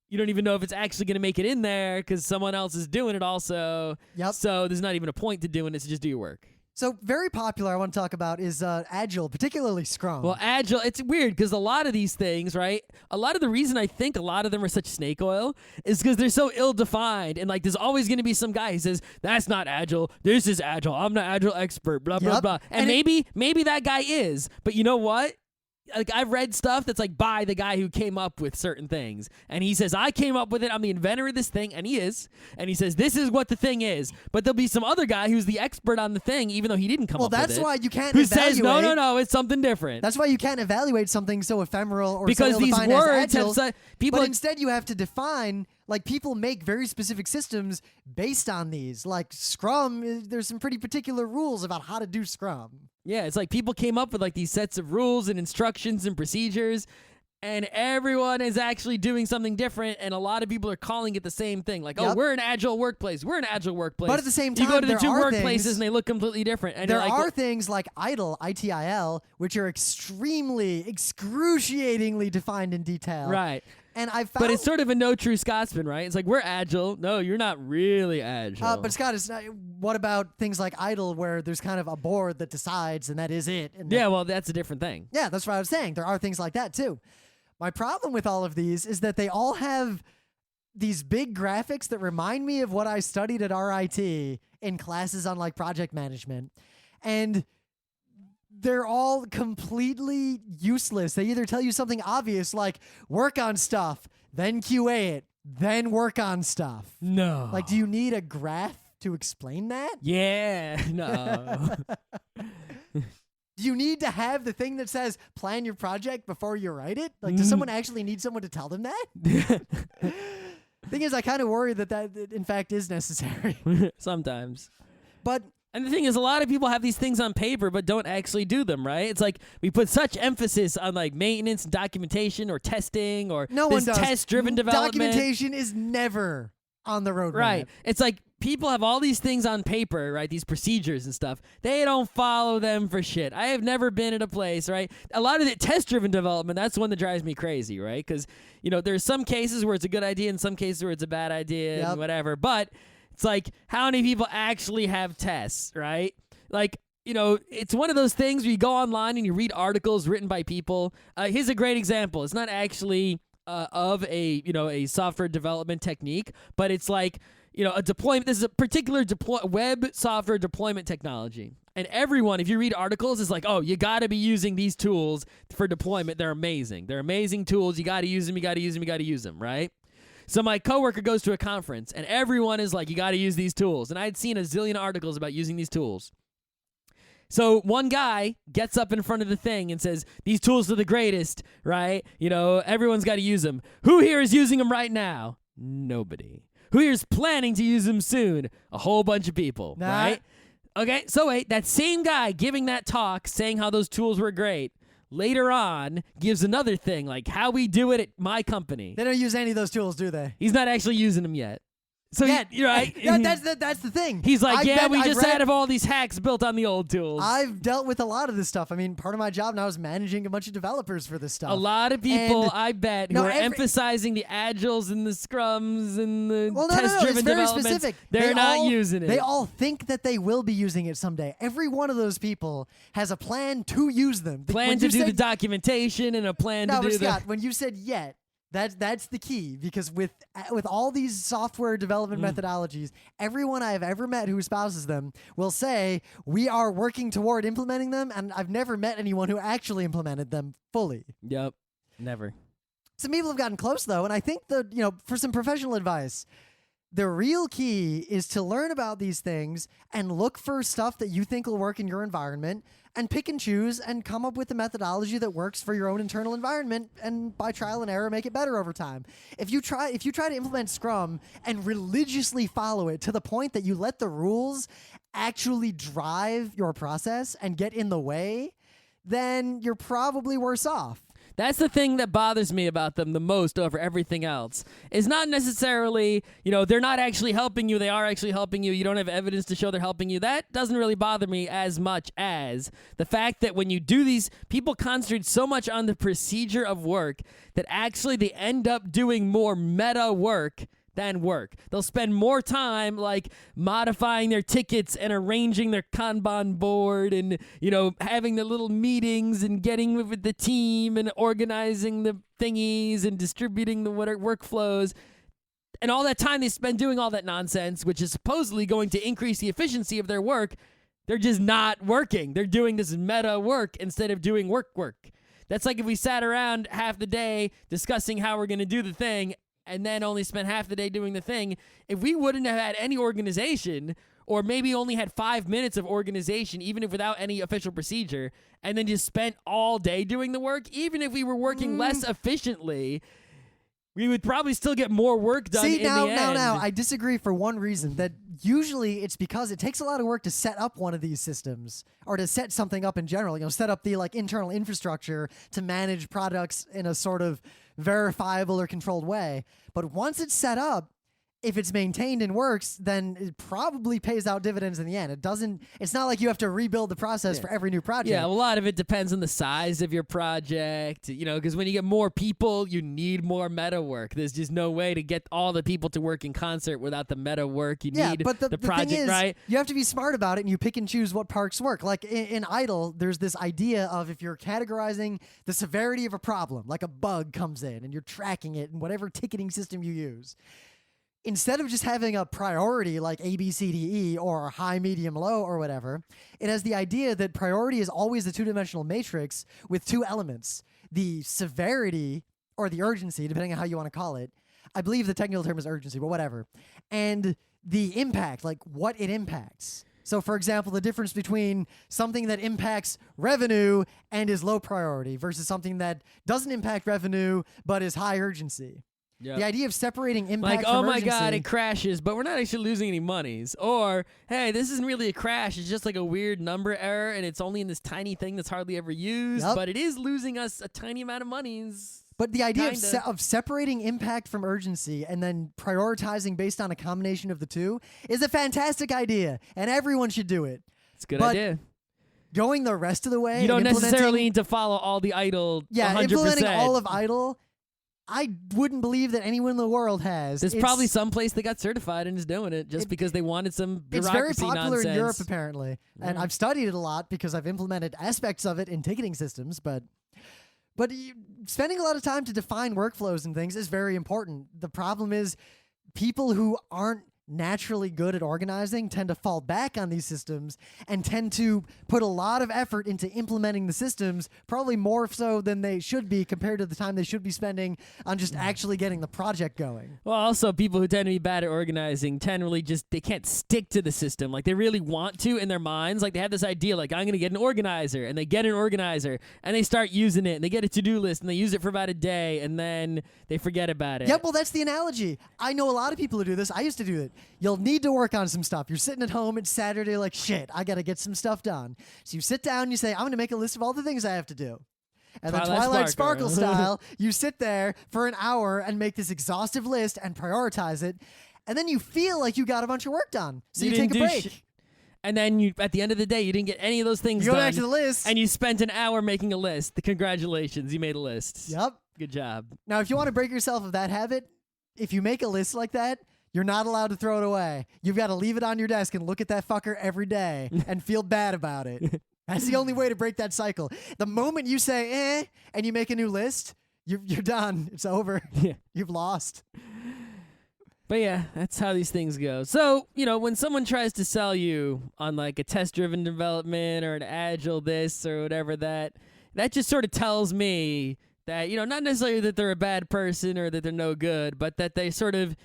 you don't even know if it's actually going to make it in there because someone else is doing it also. Yep. So there's not even a point to doing it, so just do your work. So very popular I want to talk about is Agile, particularly Scrum. Well, Agile, it's weird because a lot of these things, right? A lot of the reason I think a lot of them are such snake oil is because they're so ill-defined. And like, there's always going to be some guy who says, that's not Agile. This is Agile. I'm the Agile expert, blah, blah, Yep. blah. And maybe that guy is. But you know what? Like, I've read stuff that's like by the guy who came up with certain things, and he says, I came up with it, I'm the inventor of this thing, and he is, and he says this is what the thing is, but there'll be some other guy who's the expert on the thing even though he didn't come up with it. Well, that's why you can't who evaluate. says no, it's something different. That's why you can't evaluate something so ephemeral or because so these ill-defined as words Agile, have people but instead you have to define, like, people make very specific systems based on these. Like Scrum, there's some pretty particular rules about how to do Scrum. Yeah, it's like people came up with like these sets of rules and instructions and procedures, and everyone is actually doing something different, and a lot of people are calling it the same thing. Like, Yep. oh, we're an agile workplace. We're an agile workplace. But at the same you go time, to the there 2 are workplaces things- and they look completely different. And There you're like, are things like ITIL, ITIL, which are extremely, excruciatingly defined in detail. right. And I found, But it's sort of a no true Scotsman, right? It's like, we're agile. No, you're not really agile. but Scott, it's not, what about things like idle, where there's kind of a board that decides, and that is it? And yeah, well, that's a different thing. yeah, that's what I was saying. There are things like that too. My problem with all of these is that they all have these big graphics that remind me of what I studied at RIT in classes on like project management. And they're all completely useless. They either tell you something obvious like work on stuff, then QA it, then work on stuff. No. Like, do you need a graph to explain that? Yeah, no. Do you need to have the thing that says plan your project before you write it? Like, does someone actually need someone to tell them that? Thing is, I kind of worry that in fact is necessary. Sometimes. And the thing is, a lot of people have these things on paper but don't actually do them, right? It's like we put such emphasis on like maintenance and documentation or testing or no this one does. test-driven development. Documentation is never on the roadmap. Right. It's like people have all these things on paper, right? These procedures and stuff. They don't follow them for shit. I have never been at a place, right? A lot of the test-driven development, that's the one that drives me crazy, right? Because, there's some cases where it's a good idea and some cases where it's a bad idea and whatever. But it's like, how many people actually have tests, right? Like, it's one of those things where you go online and you read articles written by people. Here's a great example. It's not actually of a software development technique, but it's like, a deployment. This is a particular web software deployment technology. And everyone, if you read articles, is like, oh, you got to be using these tools for deployment. They're amazing. They're amazing tools. You got to use them. You got to use them. You got to use them, right? So my coworker goes to a conference, and everyone is like, you got to use these tools. And I had seen a zillion articles about using these tools. So one guy gets up in front of the thing and says, these tools are the greatest, right? Everyone's got to use them. Who here is using them right now? Nobody. Who here is planning to use them soon? A whole bunch of people, right? Okay, so wait, that same guy giving that talk saying how those tools were great later on gives another thing, like how we do it at my company. They don't use any of those tools, do they? He's not actually using them yet. So you're right. That's the thing. He's like, we just had all these hacks built on the old tools. I've dealt with a lot of this stuff. I mean, part of my job now is managing a bunch of developers for this stuff. A lot of people, I bet, who are emphasizing the agiles and the scrums and the test-driven development. Specific. They're not using it. They all think that they will be using it someday. Every one of those people has a plan to use them. Plan to do the documentation and a plan to do Scott, when you said yet, that's the key, because with all these software development methodologies, everyone I've ever met who espouses them will say, we are working toward implementing them, and I've never met anyone who actually implemented them fully. Yep, never. Some people have gotten close, though, and I think for some professional advice, the real key is to learn about these things and look for stuff that you think will work in your environment and pick and choose and come up with a methodology that works for your own internal environment, and by trial and error make it better over time. If you try to implement Scrum and religiously follow it to the point that you let the rules actually drive your process and get in the way, then you're probably worse off. That's the thing that bothers me about them the most over everything else. Is not necessarily, they're not actually helping you. They are actually helping you. You don't have evidence to show they're helping you. That doesn't really bother me as much as the fact that when you do these, people concentrate so much on the procedure of work that actually they end up doing more meta work than work. They'll spend more time like modifying their tickets and arranging their Kanban board and, having the little meetings and getting with the team and organizing the thingies and distributing the workflows. And all that time they spend doing all that nonsense, which is supposedly going to increase the efficiency of their work, they're just not working. They're doing this meta work instead of doing work. That's like if we sat around half the day discussing how we're going to do the thing and then only spent half the day doing the thing. If we wouldn't have had any organization, or maybe only had 5 minutes of organization, even if without any official procedure, and then just spent all day doing the work, even if we were working less efficiently, we would probably still get more work done in the end. Now, I disagree for one reason, that usually it's because it takes a lot of work to set up one of these systems, or to set something up in general, set up the internal infrastructure to manage products in a sort of verifiable or controlled way. But once it's set up, if it's maintained and works, then it probably pays out dividends in the end. It's not like you have to rebuild the process for every new project. Yeah, a lot of it depends on the size of your project, because when you get more people, you need more meta work. There's just no way to get all the people to work in concert without the meta work. You need but the project, thing is, right? You have to be smart about it, and you pick and choose what parts work. Like in Idle, there's this idea of if you're categorizing the severity of a problem, like a bug comes in, and you're tracking it in whatever ticketing system you use. Instead of just having a priority like A, B, C, D, E, or high, medium, low, or whatever, it has the idea that priority is always a two-dimensional matrix with two elements. The severity, or the urgency, depending on how you want to call it. I believe the technical term is urgency, but whatever. And the impact, like what it impacts. So, for example, the difference between something that impacts revenue and is low priority versus something that doesn't impact revenue but is high urgency. Yep. The idea of separating impact from oh my urgency. God, it crashes, but we're not actually losing any monies. Or, hey, this isn't really a crash. It's just like a weird number error, and it's only in this tiny thing that's hardly ever used, but it is losing us a tiny amount of monies. But the idea of separating impact from urgency and then prioritizing based on a combination of the two is a fantastic idea, and everyone should do it. It's a good idea. Going the rest of the way, you don't necessarily need to follow all the Idle. Yeah, 100%. Implementing all of Idle, I wouldn't believe that anyone in the world has. There's probably some place that got certified and is doing it just because they wanted some bureaucracy nonsense. It's very popular in Europe, apparently. And I've studied it a lot because I've implemented aspects of it in ticketing systems, but spending a lot of time to define workflows and things is very important. The problem is people who aren't naturally good at organizing tend to fall back on these systems and tend to put a lot of effort into implementing the systems, probably more so than they should be compared to the time they should be spending on just actually getting the project going. Well, also people who tend to be bad at organizing they can't stick to the system. Like they really want to in their minds. Like they have this idea like I'm going to get an organizer, and they get an organizer and they start using it and they get a to-do list and they use it for about a day and then they forget about it. Yeah, well, that's the analogy. I know a lot of people who do this. I used to do it. You'll need to work on some stuff. You're sitting at home, it's Saturday, like, shit, I got to get some stuff done. So you sit down and you say, I'm going to make a list of all the things I have to do. And then Twilight Sparkle style, you sit there for an hour and make this exhaustive list and prioritize it. And then you feel like you got a bunch of work done. So you take a break. And then at the end of the day, you didn't get any of those things done. You go back to the list. And you spent an hour making a list. Congratulations, you made a list. Yep. Good job. Now, if you want to break yourself of that habit, if you make a list like that, you're not allowed to throw it away. You've got to leave it on your desk and look at that fucker every day and feel bad about it. That's the only way to break that cycle. The moment you say, and you make a new list, you're done. It's over. Yeah. You've lost. But yeah, that's how these things go. So, when someone tries to sell you on like a test-driven development or an agile this or whatever that just sort of tells me that, not necessarily that they're a bad person or that they're no good, but that they sort of,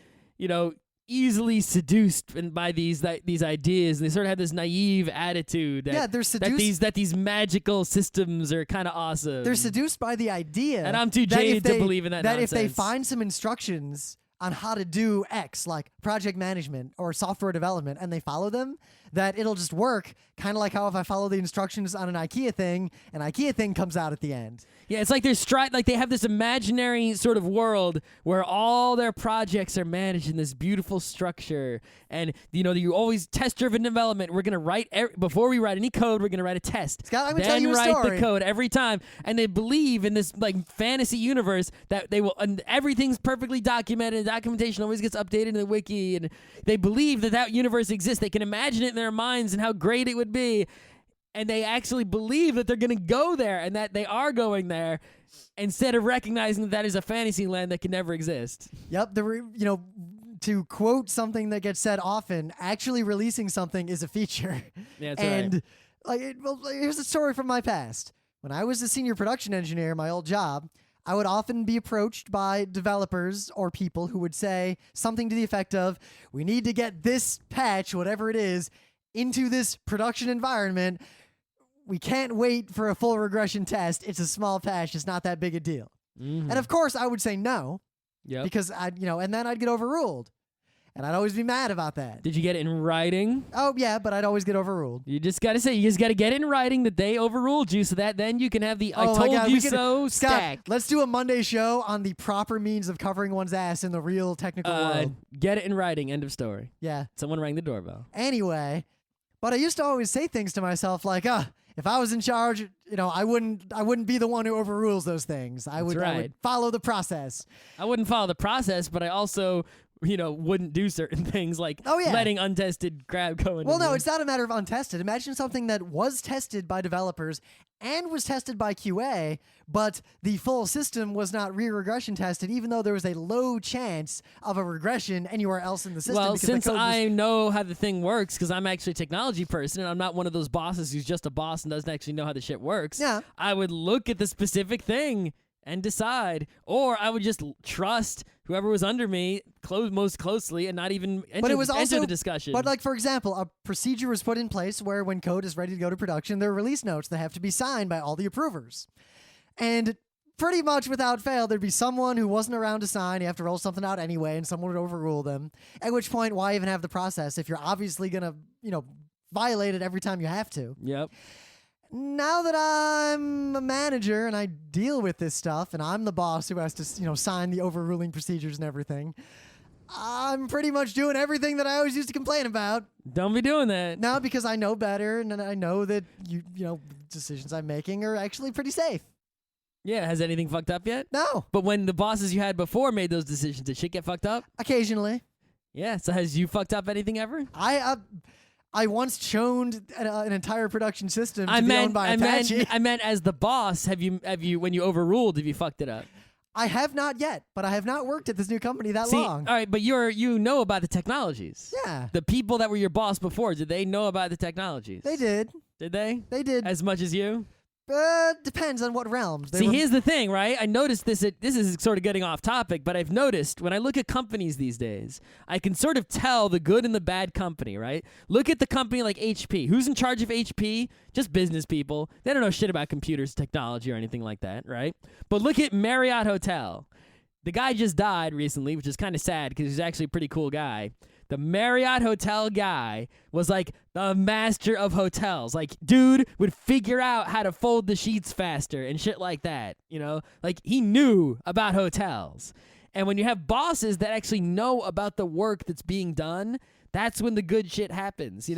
easily seduced by these ideas. They sort of have this naive attitude that, they're seduced. that these magical systems are kind of awesome. They're seduced by the idea. And I'm too jaded to believe in that nonsense. If they find some instructions on how to do X, like project management or software development, and they follow them, that it'll just work, kind of like how if I follow the instructions on an IKEA thing, an IKEA thing comes out at the end. Yeah, it's like they have this imaginary sort of world where all their projects are managed in this beautiful structure. And, you always test-driven development. We're going to write, before we write any code, we're going to write a test. Scott, I'm going to tell you a story. Then write the code every time. And they believe in this, like, fantasy universe that they will, and everything's perfectly documented. Documentation always gets updated in the wiki. And they believe that universe exists. They can imagine it in their minds and how great it would be. And they actually believe that they're going to go there and that they are going there instead of recognizing that is a fantasy land that can never exist. Yep. To quote something that gets said often, actually releasing something is a feature. Yeah, that's right. Here's a story from my past. When I was a senior production engineer, my old job, I would often be approached by developers or people who would say something to the effect of, we need to get this patch, whatever it is, into this production environment. We can't wait for a full regression test. It's a small patch. It's not that big a deal. Mm-hmm. And of course, I would say no, because and then I'd get overruled. And I'd always be mad about that. Did you get it in writing? Oh, yeah, but I'd always get overruled. You just got to get it in writing that they overruled you so that then you can have the I Oh my told God, you we could- so Scott, stack. let's do a Monday show on the proper means of covering one's ass in the real technical world. Get it in writing. End of story. Yeah. Someone rang the doorbell. Anyway, but I used to always say things to myself like, if I was in charge, I wouldn't be the one who overrules those things. I would follow the process. I wouldn't follow the process, but I also, wouldn't do certain things like letting untested crap go in. Well, no, it's not a matter of untested. Imagine something that was tested by developers and was tested by QA, but the full system was not re-regression tested, even though there was a low chance of a regression anywhere else in the system. Well, because since the code I know how the thing works, because I'm actually a technology person, and I'm not one of those bosses who's just a boss and doesn't actually know how the shit works, I would look at the specific thing and decide, or I would just trust whoever was under me most closely and not even enter the discussion. But like, for example, a procedure was put in place where when code is ready to go to production, there are release notes that have to be signed by all the approvers. And pretty much without fail, there'd be someone who wasn't around to sign. You have to roll something out anyway, and someone would overrule them. At which point, why even have the process if you're obviously going to, violate it every time you have to? Yep. Now that I'm a manager and I deal with this stuff and I'm the boss who has to, sign the overruling procedures and everything, I'm pretty much doing everything that I always used to complain about. Don't be doing that. No, because I know better and I know that decisions I'm making are actually pretty safe. Yeah, has anything fucked up yet? No. But when the bosses you had before made those decisions, did shit get fucked up? Occasionally. Yeah, so has you fucked up anything ever? I once choned an entire production system to be owned by Apache. I meant as the boss, have you when you overruled, have you fucked it up? I have not yet, but I have not worked at this new company that See, long. All right, but you know about the technologies. Yeah. The people that were your boss before, did they know about the technologies? They did. Did they? They did. As much as you? Depends on what realms. Here's the thing, right? I noticed this. This is sort of getting off topic, but I've noticed when I look at companies these days, I can sort of tell the good and the bad company, right? Look at the company like HP. Who's in charge of HP? Just business people. They don't know shit about computers, technology, or anything like that, right? But look at Marriott Hotel. The guy just died recently, which is kind of sad because he's actually a pretty cool guy. The Marriott Hotel guy was like the master of hotels. Like, dude would figure out how to fold the sheets faster and shit like that, Like, he knew about hotels. And when you have bosses that actually know about the work that's being done, that's when the good shit happens,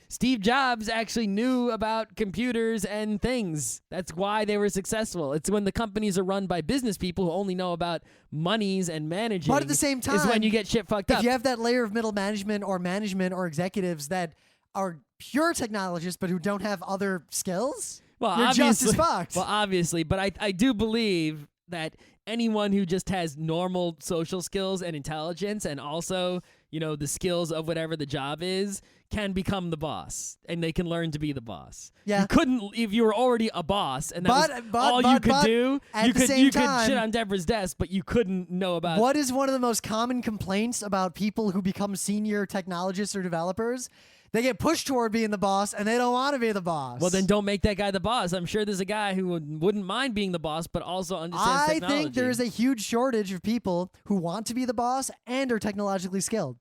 Steve Jobs actually knew about computers and things. That's why they were successful. It's when the companies are run by business people who only know about monies and managing. But at the same time, is when you get shit fucked up. If you have that layer of middle management or executives that are pure technologists but who don't have other skills, you're just as fucked. Well, obviously, but I do believe that anyone who just has normal social skills and intelligence and also, the skills of whatever the job is can become the boss, and they can learn to be the boss. Yeah. You couldn't, if you were already a boss and that was all you could do, you could shit on Deborah's desk, but you couldn't know about. What is one of the most common complaints about people who become senior technologists or developers? They get pushed toward being the boss, and they don't want to be the boss. Well, then don't make that guy the boss. I'm sure there's a guy who wouldn't mind being the boss, but also understands technology. I think there is a huge shortage of people who want to be the boss and are technologically skilled.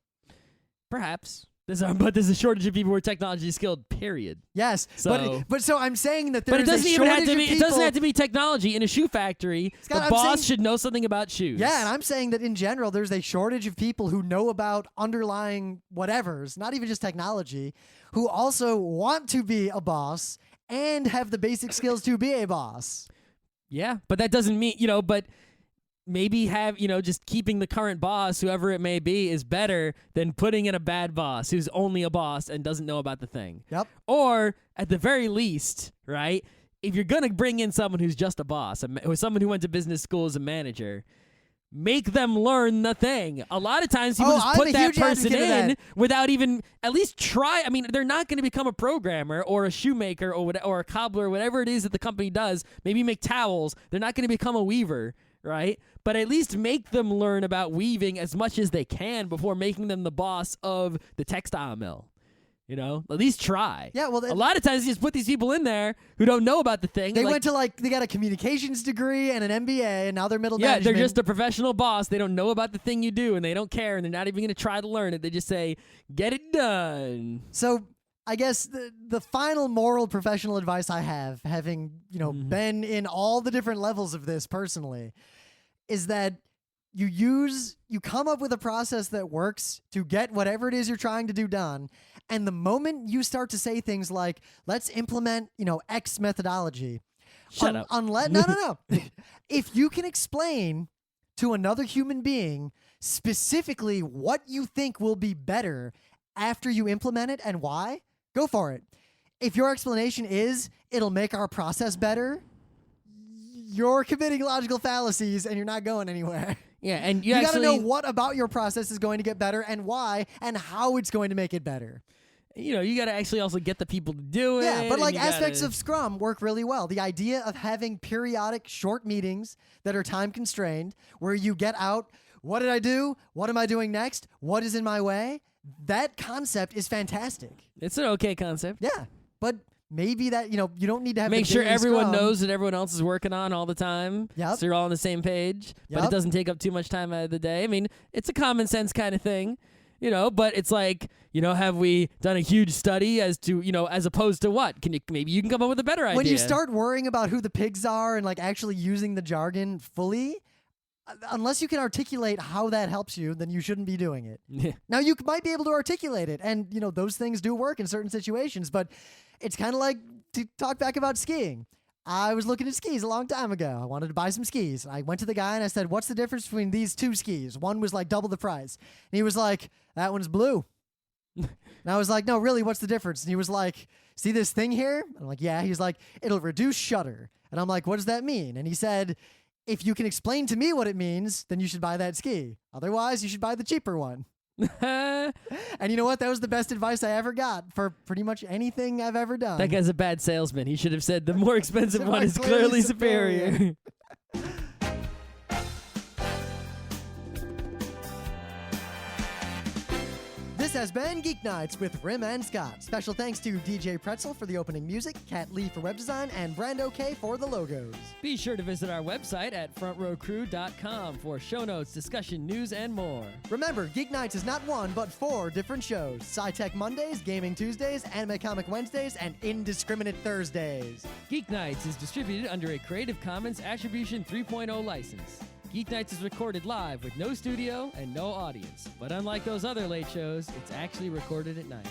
Perhaps. But there's a shortage of people who are technology skilled, period. Yes. So, but so I'm saying that there is a shortage of people. It doesn't have to be technology. In a shoe factory, Scott, the boss should know something about shoes. Yeah, and I'm saying that in general, there's a shortage of people who know about underlying whatevers, not even just technology, who also want to be a boss and have the basic skills to be a boss. Yeah, but that doesn't mean, but maybe have, just keeping the current boss, whoever it may be, is better than putting in a bad boss who's only a boss and doesn't know about the thing. Yep. Or at the very least, right, if you're going to bring in someone who's just a boss, or someone who went to business school as a manager, make them learn the thing. A lot of times people just put that person in without even at least try. I mean, they're not going to become a programmer or a shoemaker or a cobbler, whatever it is that the company does. Maybe make towels. They're not going to become a weaver, right? But at least make them learn about weaving as much as they can before making them the boss of the textile mill. At least try. Yeah, well, a lot of times you just put these people in there who don't know about the thing. They went to they got a communications degree and an MBA, and now they're middle management. Yeah, they're just a professional boss. They don't know about the thing you do, and they don't care, and they're not even going to try to learn it. They just say, get it done. So I guess the final moral professional advice I have, having been in all the different levels of this personally, is that you come up with a process that works to get whatever it is you're trying to do done. And the moment you start to say things like, let's implement, X methodology. Shut up. No. If you can explain to another human being specifically what you think will be better after you implement it and why, go for it. If your explanation is, it'll make our process better, you're committing logical fallacies and you're not going anywhere. Yeah, and you got to know what about your process is going to get better and why and how it's going to make it better. You got to actually also get the people to do it. Yeah, but aspects of Scrum work really well. The idea of having periodic short meetings that are time constrained where you get out, what did I do? What am I doing next? What is in my way? That concept is fantastic. It's an okay concept. Yeah, but maybe that, you don't need to have Make the sure daily everyone Scrum. knows that everyone else is working on all the time. Yep. So you're all on the same page. But it Yep. doesn't take up too much time out of the day. I mean, it's a common sense kind of thing, but it's like, have we done a huge study as to, as opposed to what? Maybe you can come up with a better idea. When you start worrying about who the pigs are and actually using the jargon fully, unless you can articulate how that helps you, then you shouldn't be doing it. Yeah. Now, you might be able to articulate it, and, those things do work in certain situations, but it's kind of like to talk back about skiing. I was looking at skis a long time ago. I wanted to buy some skis. I went to the guy and I said, what's the difference between these two skis? One was double the price. And he was like, that one's blue. And I was like, no, really, what's the difference? And he was like, see this thing here? I'm like, yeah. He's like, it'll reduce shudder. And I'm like, what does that mean? And he said, if you can explain to me what it means, then you should buy that ski. Otherwise, you should buy the cheaper one. And you know what? That was the best advice I ever got for pretty much anything I've ever done. That guy's a bad salesman. He should have said the more expensive one is clearly superior. This has been Geeknights with Rim and Scott. Special thanks to DJ Pretzel for the opening music, Kat Lee for web design, and Brando K for the logos. Be sure to visit our website at frontrowcrew.com for show notes, discussion, news, and more. Remember, Geeknights is not one, but 4 different shows. Sci-Tech Mondays, Gaming Tuesdays, Anime Comic Wednesdays, and Indiscriminate Thursdays. Geeknights is distributed under a Creative Commons Attribution 3.0 license. Geeknights is recorded live with no studio and no audience. But unlike those other late shows, it's actually recorded at night.